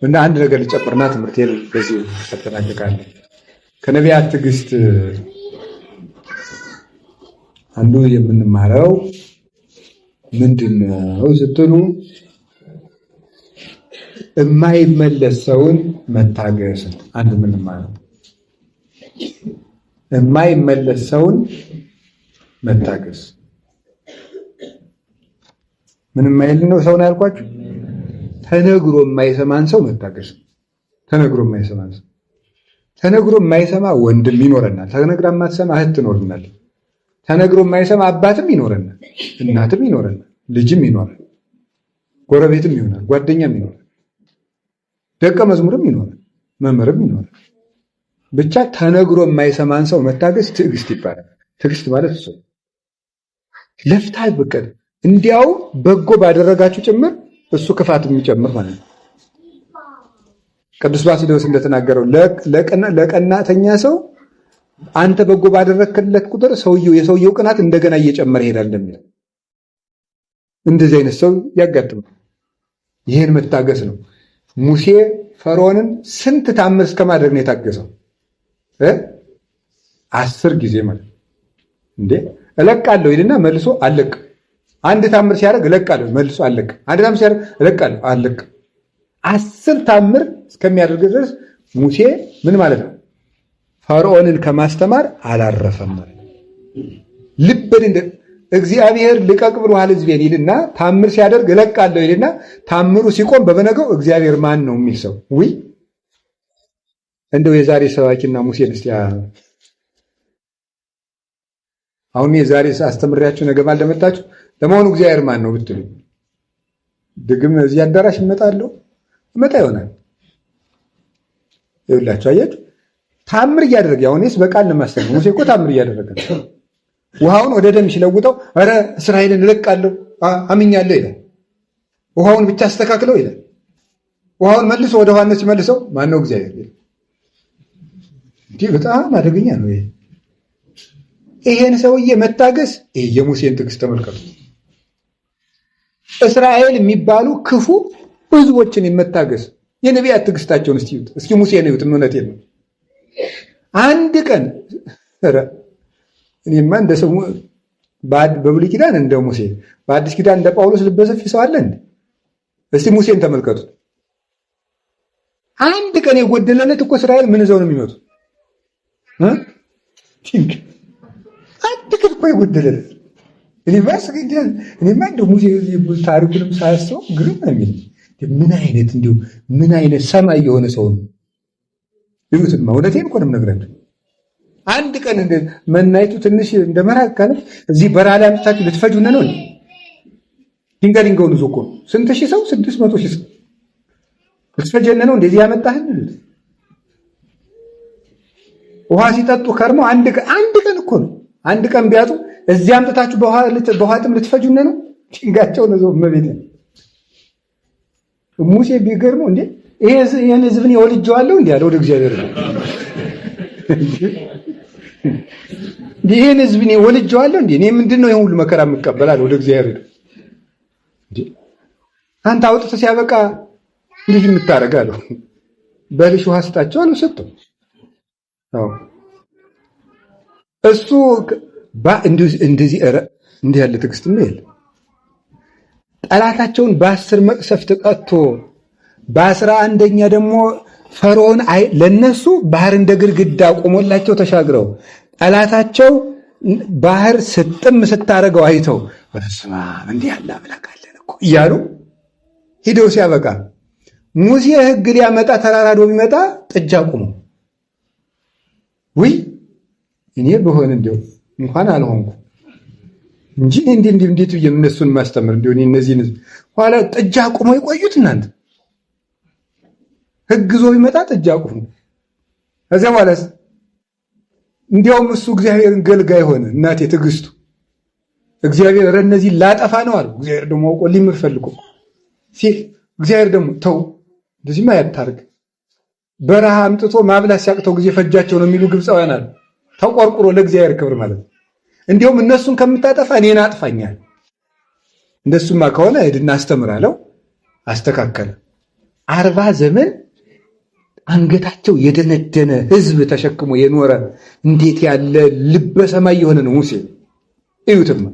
እና አንድ ነገር ልጨምርና ትምህርቴን በዚህ አጠናቅቃለሁ። ከነቢያት ትዕግስት አንዱ የምንማረው ምንድነው ስትሉ የማይመለስ ሰውን መታገስ። አንዱ የምንማረው የማይመለስ ሰውን መታገስ። ምን የማይል ነው ሰውን ያልኳችሁ? ተነግሮ የማይሰማን ሰው መታገስ። ተነግሮ የማይሰማ ወንድም ይኖረናል። ተነግራ የማትሰማ እህት ትኖርናል። ተነግሮ የማይሰማ አባትም ይኖረናል፣ እናትም ይኖረናል፣ ልጅም ይኖራል፣ ጎረቤትም ይሆናል፣ ጓደኛም ይኖራል፣ ደቀ መዝሙርም ይኖራል፣ መምህርም ይኖራል። ብቻ ተነግሮ የማይሰማን ሰው መታገስ ትዕግስት ይባላል። ትዕግስት ማለት እሱ ለፍታ አይበቀል እንዲያው በጎ ባደረጋችሁ ጭምር እሱ ክፋት የሚጨምር ማለት ነው። ቅዱስ ባስልዮስ እንደተናገረው ለቀናተኛ ሰው አንተ በጎ ባደረክለት ቁጥር የሰውየው ቅናት እንደገና እየጨመረ ይሄዳል እንደሚለው እንደዚህ አይነት ሰው ያጋጥማል። ይሄን መታገስ ነው። ሙሴ ፈርዖንን ስንት ታምር እስከማድረግ ነው የታገሰው? 10 ጊዜ ማለት እንዴ እለቃለሁ ይልና መልሶ አለቅ። አንድ ታምር ሲያደርግ እለቃለሁ መልሶ አለቅ። አንድ ታምር ሲያደርግ እለቃለሁ አለቅ። 10 ታምር እስከሚያደርግ ድረስ ሙሴ ምን ማለት ነው? ፈርዖንን ከማስተማር አላረፈም ማለት ልበድ እንደ እግዚአብሔር ልቀቅ ብሎሃል ሕዝቤን ይልና ታምር ሲያደርግ እለቃለሁ ይልና ታምሩ ሲቆም በበነገው እግዚአብሔር ማን ነው የሚል ሰው ውይ እንደው የዛሬ ሰባኪና ሙሴን እስቲ አሁን የዛሬ አስተምሪያችሁ ነገ ባልደመጣችሁ ለመሆኑ እግዚአብሔር ማን ነው ብትሉ ድግም እዚህ አዳራሽ እመጣለሁ እመጣ ይሆናል። ይኸውላችሁ አያችሁ ታምር እያደረገ ያውኔስ በቃል ለማስተማር ሙሴ እኮ ታምር እያደረገ ነው። ውሃውን ወደ ደም ሲለውጠው አረ እስራኤልን እለቃለሁ አምኛለሁ ይላል። ውሃውን ብቻ አስተካክለው ይላል። ውሃውን መልሶ ወደ ውሃነት ሲመልሰው ማን ነው? እግዚአብሔር ይላል። እንዲህ በጣም አደገኛ ነው ይሄ። ይሄን ሰውዬ መታገስ ይሄ የሙሴን ትዕግስት ተመልከቱ። እስራኤል የሚባሉ ክፉ ህዝቦችን የመታገስ የነቢያት ትዕግስታቸውን እስኪ ሙሴን እዩት። እውነቴን ነው። አንድ ቀን እኔማ እንደ ሰው በብሉይ ኪዳን እንደ ሙሴ በአዲስ ኪዳን እንደ ጳውሎስ ልበ ሰፊ ሰው አለ እንዴ? እስቲ ሙሴን ተመልከቱት። አንድ ቀን የጎደለለት እኮ እስራኤል ምን ይዘው ነው የሚመጡት? አንድ ቀን እኮ የጎደለለት እኔማ እንደው ሙሴ ታሪኩንም ሳያስተው ግርም ነው የሚል ምን አይነት ሰማይ የሆነ ሰው ነው። ይሁትማ እውነቴን እኮ ነው የምነግራችሁ። አንድ ቀን መናይቱ ትንሽ እንደመራቅ ካለ እዚህ በረሃ ላይ አምጥታችሁ ልትፈጁነ ነው። ድንጋዩን ይዞ እኮ ስንት ሺህ ሰው 600 ሺህ ሰው ልትፈጀነ ነው እንደዚህ ያመጣህን ይሉት። ውሃ ሲጠጡ ከርሞ አንድ ቀን እኮ ነው። አንድ ቀን ቢያጡ እዚህ አምጥታችሁ በውሃ ጥም ልትፈጁነ ነው። ድንጋያቸውን ይዞ መቤት ሙሴ ቢገርመው እንዴ ይሄን ህዝብን ወልጄዋለሁ እንዴ አለ ወደ እግዚአብሔር ነው። ይሄን ህዝብን ወልጄዋለሁ እንዴ እኔ ምንድነው ይሄን ሁሉ መከራ የምቀበላል ወደ እግዚአብሔር ነው እንዴ አንተ አውጥተህ ሲያበቃ እንዴት የምታረጋለህ? በልሽ ውሃ ስጣቸው አልሰጡም። እሱ እንደዚህ እንዲህ ያለ ትዕግስትም የለ። ጠላታቸውን በ10 መቅሰፍት ቀጥቶ በ11ኛ ደግሞ ፈርዖን ለነሱ ባህር እንደ ግድግዳ ቆሞላቸው ተሻግረው ጠላታቸው ባህር ስጥም ስታረገው አይተው በስመ አብ እንዲህ ያለ አምላክ አለን እኮ እያሉ ሂደው ሲያበቃ ሙሴ ሕግ ሊያመጣ ተራራዶ ቢመጣ ጥጃ ቆሞ ውይ እኔ በሆነ እንደው እንኳን አልሆንኩ እንጂ እንዴት ብዬ እነሱን ማስተምር እንደው እነዚህን ኋላ ጥጃ ቆሞ ይቆዩት እናንተ ሕግ ዞ ቢመጣ ጥጃ ቆሞ ከዚያ በኋላስ እንዲያውም እሱ እግዚአብሔርን ገልጋይ ሆነ። እናቴ ትዕግስቱ እግዚአብሔር እነዚህ ላጠፋ ነው አለ። እግዚአብሔር ደግሞ አውቆ ሊምር ፈልጎ ሲል እግዚአብሔር ደግሞ ተው እንደዚህማ ያታርግ በረሃ አምጥቶ ማብላት ሲያቅተው ጊዜ ፈጃቸው ነው የሚሉ ግብፃውያን አሉ። ተቆርቁሮ ለእግዚአብሔር ክብር ማለት ነው። እንዲያውም እነሱን ከምታጠፋ እኔን አጥፋኛል። እንደሱማ ከሆነ ሄድና አስተምራለሁ። አስተካከለ። 40 ዘመን አንገታቸው የደነደነ ሕዝብ ተሸክሞ የኖረ እንዴት ያለ ልበ ሰማይ የሆነ ነው ሙሴ። እዩትማ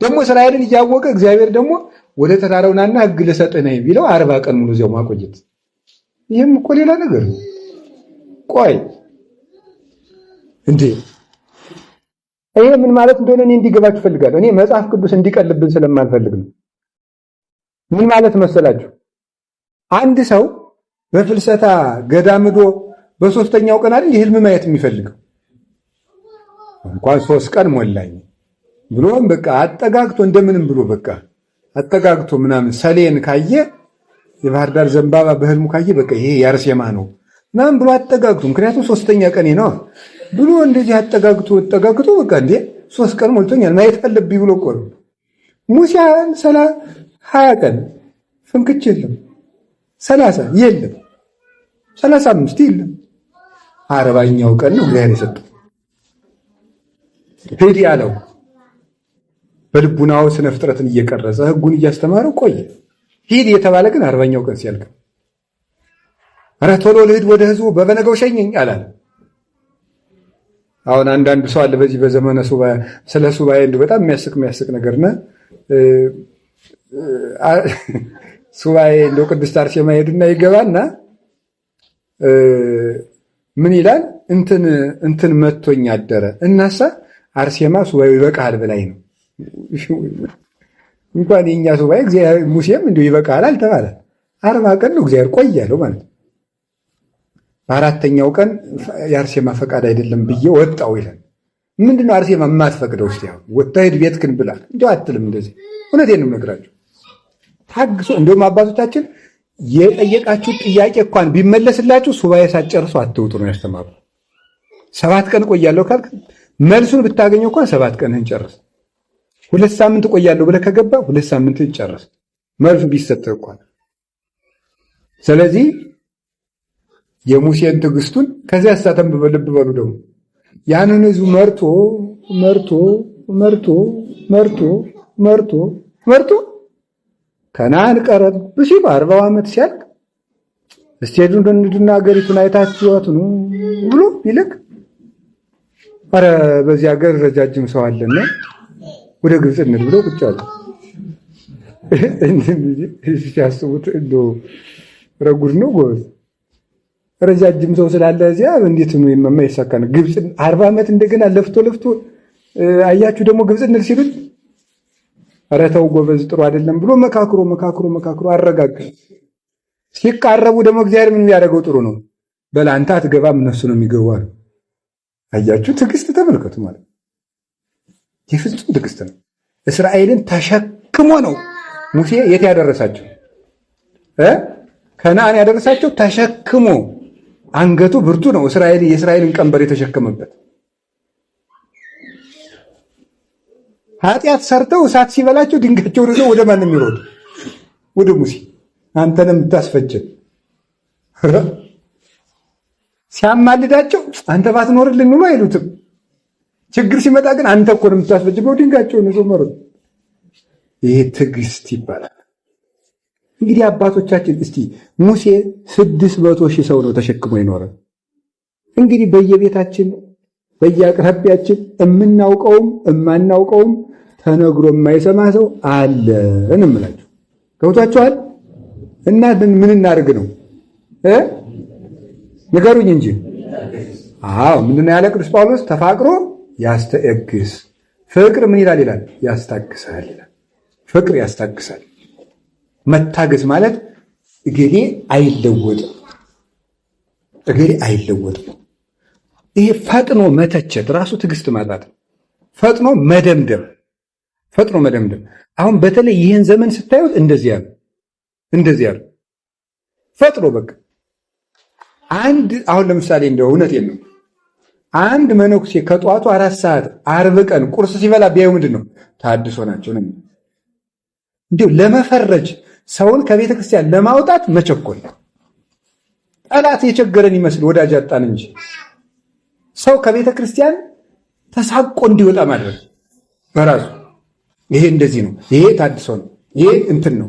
ደግሞ እስራኤልን እያወቀ እግዚአብሔር ደግሞ ወደ ተራራው ናና ሕግ ልሰጥህ ነው ቢለው 40 ቀን ሙሉ እዚያው ማቆየት። ይህም እኮ ሌላ ነገር ነው። ቆይ እንዴ ይሄ ምን ማለት እንደሆነ እኔ እንዲገባችሁ ፈልጋለሁ። እኔ መጽሐፍ ቅዱስ እንዲቀልብን ስለማልፈልግ ነው። ምን ማለት መሰላችሁ? አንድ ሰው በፍልሰታ ገዳምዶ በ3ኛው ቀን አይደል የህልም ማየት የሚፈልገው እንኳን 3 ቀን ሞላኝ ብሎም በቃ አጠጋግቶ እንደምንም ብሎ በቃ አጠጋግቶ ምናምን ሰሌን ካየ የባህር ዳር ዘንባባ በህልሙ ካየ በቃ ይሄ የአርሴማ ነው ምናምን ብሎ አጠጋግቶ ምክንያቱም 3ኛ ቀኔ ነው ብሎ እንደዚህ አጠጋግቶ በቃ እንዴ 3 ቀን ሞልቶኛል ማየት አለብኝ ብሎ ቆር ሙሴን 20 ቀን ፍንክች የለም 30 የለም 35 የለም 40ኛው ቀን ነው እግዚአብሔር የሰጠው። ሄድ ያለው በልቡናው ስነ ፍጥረትን እየቀረጸ ሕጉን እያስተማረው ቆየ። ሂድ የተባለ ግን 40ኛው ቀን ሲያልቅ ኧረ ቶሎ ልሂድ ወደ ህዝቡ በበነገው ሸኘኝ አላለ። አሁን አንዳንድ ሰው አለ በዚህ በዘመነ ሱባኤ ስለ ሱባኤ እንደው በጣም የሚያስቅ ነገርና ሱባኤ እንደው ቅድስት አርሴማ ሄድና ይገባና ምን ይላል እንትን መቶኝ አደረ እናሳ አርሴማ ሱባኤው ይበቃል ብላይ ነው። እንኳን የኛ ሱባኤ እግዚአብሔር ሙሴም እንደው ይበቃል አልተባለ 40 ቀን ነው እግዚአብሔር ቆያለው ማለት ነው። በ4ኛው ቀን የአርሴማ ፈቃድ አይደለም ብዬ ወጣው ይላል። ምንድነው አርሴማ የማትፈቅደው? እስቲ አሁን ወጣ ሄድ ቤት ክን ብላ እንደው አትልም እንደዚህ። እውነቴን ነው የምነግራችሁ። ታግሶ እንደውም አባቶቻችን የጠየቃችሁ ጥያቄ እንኳን ቢመለስላችሁ ሱባኤ ሳትጨርሱ አትውጡ ነው ያስተማሩ። 7 ቀን ቆያለሁ ካልክ መልሱን ብታገኘው እንኳን 7 ቀንህን ጨርስ። 2 ሳምንት ቆያለሁ ብለህ ከገባ 2 ሳምንትህን ጨርስ መልሱ ቢሰጥህ እንኳን። ስለዚህ የሙሴን ትዕግስቱን ከዚያ አሳተም ልብ በሉ ደግሞ ያንን ህዝቡ መርቶ ከነዓን ቀረብ ሲሉ 40 ዓመት ሲያልቅ እስቲ ሄዱ እንደንድና ሀገሪቱን አይታችኋት ነው ብሎ ይልክ ኧረ በዚህ ሀገር ረጃጅም ሰው አለና ወደ ግብፅ እንሂድ ብሎ ቁጭ አሉ። ሲያስቡት እንደው ረጉድ ነው ጎበዝ። ረጃጅም ሰው ስላለ እዚያ እንዴት ነው የማይሳካ ነው? ግብፅ 40 ዓመት እንደገና ለፍቶ አያችሁ ደግሞ ግብፅ እንሂድ ሲሉት ኧረ ተው ጎበዝ ጥሩ አይደለም ብሎ መካክሮ አረጋጋ። ሲቃረቡ ደግሞ እግዚአብሔር ምን የሚያደርገው ጥሩ ነው በል አንተ አትገባም እነሱ ነው የሚገቡ አሉ። አያችሁ ትዕግስት ተመልከቱ ማለት የፍጹም ትዕግስት ነው። እስራኤልን ተሸክሞ ነው ሙሴ የት ያደረሳቸው? ከነዓን ያደረሳቸው ተሸክሞ። አንገቱ ብርቱ ነው የእስራኤልን ቀንበር የተሸከመበት። ኃጢአት ሰርተው እሳት ሲበላቸው ድንጋያቸውን ይዘው ወደ ማን የሚሮጡ? ወደ ሙሴ። አንተንም የምታስፈጀን ሲያማልዳቸው አንተ ባትኖርልን ኑሮ አይሉትም። ችግር ሲመጣ ግን አንተ እኮ ነው የምታስፈጅ ብለው ድንጋያቸውን ይዘው መሮጥ። ይሄ ትዕግስት ይባላል። እንግዲህ አባቶቻችን እስቲ ሙሴ 600,000 ሰው ነው ተሸክሞ የኖረ። እንግዲህ በየቤታችን በየአቅራቢያችን የምናውቀውም የማናውቀውም ተነግሮ የማይሰማ ሰው አለን እምላችሁ። ገብቷችኋል? እና ምን እናድርግ ነው ንገሩኝ እንጂ። አዎ ምንድነው ያለ ቅዱስ ጳውሎስ? ተፋቅሮ ያስተእግስ፣ ፍቅር ምን ይላል? ያስታግሳል ይላል። ፍቅር ያስታግሳል። መታገስ ማለት እገሌ አይለወጥም፣ እገሌ አይለወጥም። ይሄ ፈጥኖ መተቸት ራሱ ትዕግስት ማጣት ነው። ፈጥኖ መደምደም። አሁን በተለይ ይህን ዘመን ስታዩት እንደዚህ ያሉ ፈጥኖ በቃ አሁን ለምሳሌ እንደው እውነቴን ነው አንድ መነኩሴ ከጧቱ 4 ሰዓት 40 ቀን ቁርስ ሲበላ ቢያዩ ምንድን ነው ታድሶ ናቸው ነው። እንዲሁ ለመፈረጅ ሰውን ከቤተ ክርስቲያን ለማውጣት መቸኮል፣ ጠላት የቸገረን ይመስል ወዳጅ አጣን እንጂ ሰው ከቤተ ክርስቲያን ተሳቆ እንዲወጣ ማድረግ በራሱ ይሄ እንደዚህ ነው። ይሄ ታድሶ ነው። ይሄ እንትን ነው።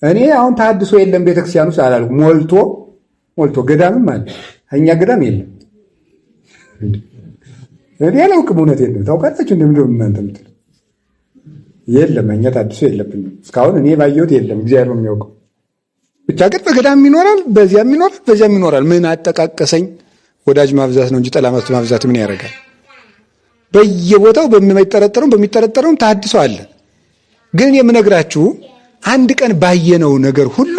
እኔ አሁን ታድሶ የለም ቤተክርስቲያን ውስጥ አላልኩም። ሞልቶ ገዳምም አለ። እኛ ገዳም የለም። እኔ አላውቅም። እውነቴን ነው። ታውቃላችሁ እንደምንድነው እናንተ የምትለው? የለም እኛ ታድሶ የለብንም እስካሁን እኔ ባየሁት የለም። እግዚአብሔር ነው የሚያውቀው። ብቻ ግን በገዳም ይኖራል፣ በዚያም ይኖራል። ምን አጠቃቀሰኝ? ወዳጅ ማብዛት ነው እንጂ ጠላት ማብዛት ምን ያደርጋል? በየቦታው በሚጠረጠረውም ታድሶ አለ። ግን የምነግራችሁ አንድ ቀን ባየነው ነገር ሁሉ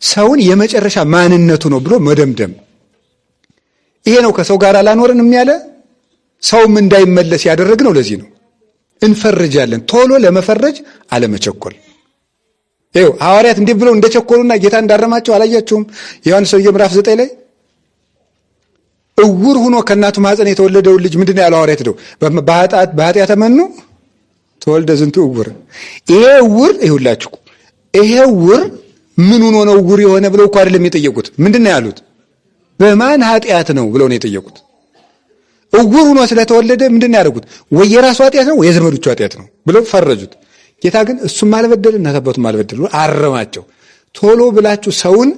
ሰውን የመጨረሻ ማንነቱ ነው ብሎ መደምደም ይሄ ነው። ከሰው ጋር አላኖርንም ያለ ሰውም እንዳይመለስ ያደረግነው ለዚህ ነው። እንፈርጃለን። ቶሎ ለመፈረጅ አለመቸኮል። ይኸው ሐዋርያት እንዲህ ብለው እንደቸኮሉና ጌታ እንዳረማቸው አላያችሁም? ዮሐንስ ወንጌል ምዕራፍ 9 ላይ እውር ሆኖ ከእናቱ ማህፀን የተወለደውን ልጅ ምንድን ነው ያለው? ሐዋርያት ሄደው በኃጢአተ መኑ ተወልደ ዝንቱ እውር። ይሄ እውር ይሁላችሁ፣ ይሄ እውር ምን ሆኖ ነው እውር የሆነ ብለው እኮ አይደለም የጠየቁት። ምንድን ነው ያሉት? በማን ኃጢአት ነው ብለው ነው የጠየቁት። እውር ሆኖ ስለተወለደ ምንድን ነው ያደረጉት? ወይ የራሱ ኃጢአት ነው ወይ የዘመዶቹ ኃጢአት ነው ብለው ፈረጁት። ጌታ ግን እሱም አልበደል እናት አባቱም አልበደል ብሎ አረማቸው። ቶሎ ብላችሁ ሰውን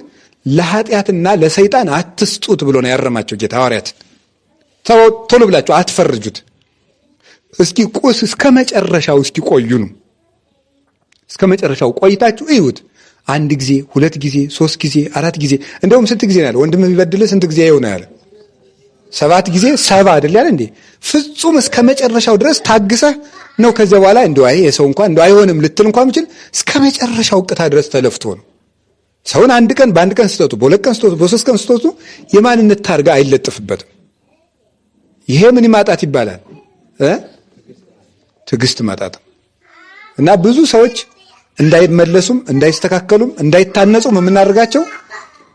ለኃጢአትና ለሰይጣን አትስጡት ብሎ ነው ያረማቸው ጌታ ሐዋርያትን። ቶሎ ብላችሁ አትፈርጁት። እስኪ እስከ መጨረሻው እስኪ ቆዩ ነው። እስከ መጨረሻው ቆይታችሁ እዩት። 1 ጊዜ 2 ጊዜ 3 ጊዜ 4 ጊዜ እንደውም ስንት ጊዜ ነው ያለ? ወንድም ቢበድልህ ስንት ጊዜ ይሆነ ያለ? 7 ጊዜ 70 አይደል ያለ እንዴ? ፍጹም እስከ መጨረሻው ድረስ ታግሰህ ነው። ከዚያ በኋላ እንደው የሰው እንኳን እንደው አይሆንም ልትል እንኳን ምችል እስከ መጨረሻው ቅታ ድረስ ተለፍቶ ነው። ሰውን በአንድ ቀን ስተቱ፣ በ2 ቀን ስተቱ፣ በ3 ቀን ስተቱ የማንነት ታርጋ አይለጥፍበትም። ይሄ ምን ማጣት ይባላል? ትዕግስት ማጣት። እና ብዙ ሰዎች እንዳይመለሱም እንዳይስተካከሉም እንዳይታነጹም የምናደርጋቸው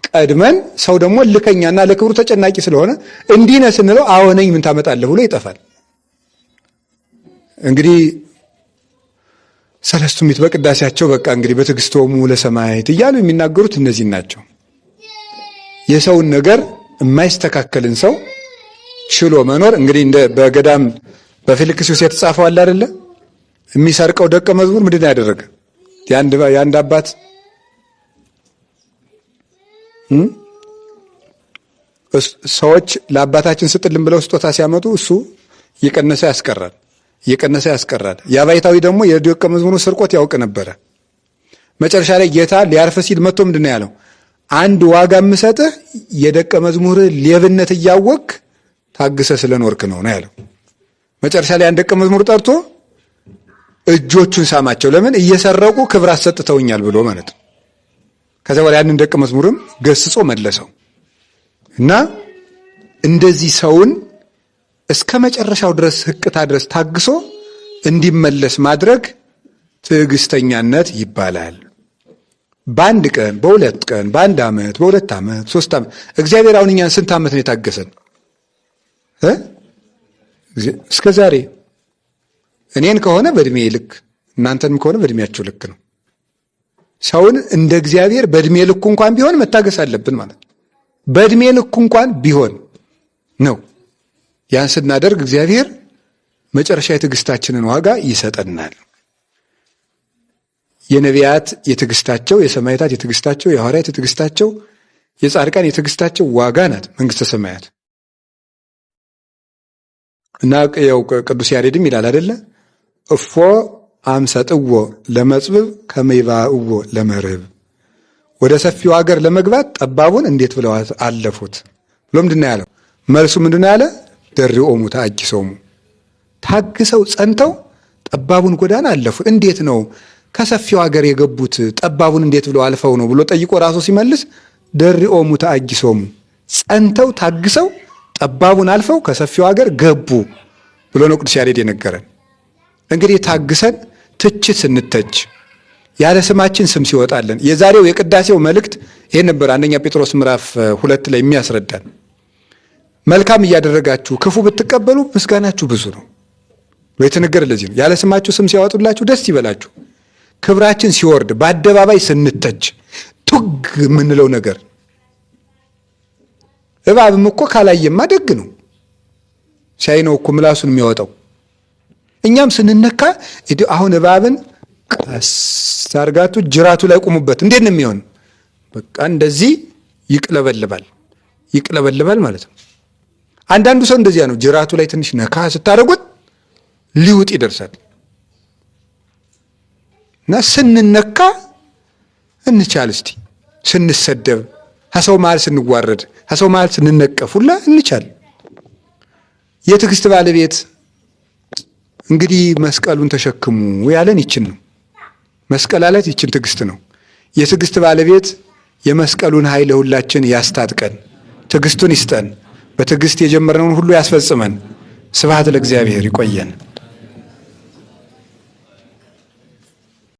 ቀድመን፣ ሰው ደግሞ ልከኛና ለክብሩ ተጨናቂ ስለሆነ እንዲህ ነህ ስንለው አዎ ነኝ ምን ታመጣለህ ብሎ ይጠፋል። እንግዲህ ሰለስቱ ምዕት በቅዳሴያቸው በቃ እንግዲህ በትዕግስቶሙ ለሰማዕት እያሉ የሚናገሩት እነዚህ ናቸው። የሰውን ነገር የማይስተካከልን ሰው ችሎ መኖር እንግዲህ እንደ በገዳም በፊልክስዩስ የተጻፈው አለ አይደለ? የሚሰርቀው ደቀ መዝሙር ምንድን ያደረገ? የአንድ አባት ሰዎች ለአባታችን ስጥልን ብለው ስጦታ ሲያመጡ እሱ እየቀነሰ ያስቀራል። የአባይታዊ ደግሞ የደቀ መዝሙሩ ስርቆት ያውቅ ነበረ። መጨረሻ ላይ ጌታ ሊያርፍ ሲል መጥቶ ምንድን ነው ያለው? አንድ ዋጋ የምሰጥህ የደቀ መዝሙር ሌብነት እያወቅ ታግሰ ስለኖርክ ነው ያለው። መጨረሻ ላይ አንድ ደቀ መዝሙር ጠርቶ እጆቹን ሳማቸው። ለምን? እየሰረቁ ክብር አሰጥተውኛል ብሎ ማለት ነው። ከዚያ በኋላ ያንን ደቀ መዝሙርም ገስጾ መለሰው። እና እንደዚህ ሰውን እስከ መጨረሻው ድረስ ህቅታ ድረስ ታግሶ እንዲመለስ ማድረግ ትዕግስተኛነት ይባላል። በአንድ ቀን፣ በ2 ቀን፣ በ1 ዓመት፣ በ2 ዓመት፣ 3 ዓመት እግዚአብሔር አሁን እኛን ስንት ዓመት ነው የታገሰን? እስከ ዛሬ እኔን ከሆነ በእድሜ ልክ እናንተንም ከሆነ በእድሜያችሁ ልክ ነው። ሰውን እንደ እግዚአብሔር በእድሜ ልኩ እንኳን ቢሆን መታገስ አለብን ማለት ነው። በእድሜ ልኩ እንኳን ቢሆን ነው። ያን ስናደርግ እግዚአብሔር መጨረሻ የትዕግስታችንን ዋጋ ይሰጠናል። የነቢያት የትዕግስታቸው፣ የሰማዕታት የትዕግስታቸው፣ የሐዋርያት የትዕግስታቸው፣ የጻድቃን የትዕግስታቸው ዋጋ ናት መንግሥተ ሰማያት። እና ያው ቅዱስ ያሬድም ይላል አይደለ? እፎ አምሰጥዎ ለመጽብብ ከመይባእዎ ለመርህብ። ወደ ሰፊው ሀገር ለመግባት ጠባቡን እንዴት ብለው አለፉት ብሎ ምንድነው ያለው? መልሱ ምንድነው ያለ? ደሪኦሙ ተአጊሶሙ፣ ታግሰው ጸንተው ጠባቡን ጎዳና አለፉ። እንዴት ነው ከሰፊው ሀገር የገቡት? ጠባቡን እንዴት ብለው አልፈው ነው ብሎ ጠይቆ ራሱ ሲመልስ ደሪኦሙ ተአጊሶሙ፣ ጸንተው ታግሰው ጠባቡን አልፈው ከሰፊው ሀገር ገቡ ብሎ ነው ቅዱስ ያሬድ የነገረን። እንግዲህ ታግሰን ትችት ስንተች ያለ ስማችን ስም ሲወጣለን፣ የዛሬው የቅዳሴው መልእክት ይሄን ነበር። አንደኛ ጴጥሮስ ምዕራፍ 2 ላይ የሚያስረዳን መልካም እያደረጋችሁ ክፉ ብትቀበሉ ምስጋናችሁ ብዙ ነው የተነገረ ለዚህ ነው። ያለ ስማችሁ ስም ሲያወጡላችሁ ደስ ይበላችሁ። ክብራችን ሲወርድ በአደባባይ ስንተች ቱግ የምንለው ነገር፣ እባብም እኮ ካላየማ ደግ ነው፣ ሲያይ ነው እኮ ምላሱን የሚያወጣው። እኛም ስንነካ አሁን እባብን ቀስ አድርጋችሁ ጅራቱ ላይ ቁሙበት፣ እንዴት ነው የሚሆን? በቃ እንደዚህ ይቅለበልባል ማለት ነው። አንዳንዱ ሰው እንደዚያ ነው። ጅራቱ ላይ ትንሽ ነካ ስታደርጉት ሊውጥ ይደርሳል። እና ስንነካ እንቻል እስቲ፣ ስንሰደብ፣ ከሰው መሃል ስንዋረድ፣ ከሰው መሃል ስንነቀፍ ሁላ እንቻል። የትዕግስት ባለቤት እንግዲህ መስቀሉን ተሸክሙ ያለን ይችን ነው። መስቀል አለት ይችን ትዕግስት ነው። የትዕግስት ባለቤት የመስቀሉን ኃይል ሁላችን ያስታጥቀን፣ ትዕግስቱን ይስጠን፣ በትዕግስት የጀመርነውን ሁሉ ያስፈጽመን። ስብሐት ለእግዚአብሔር። ይቆየን።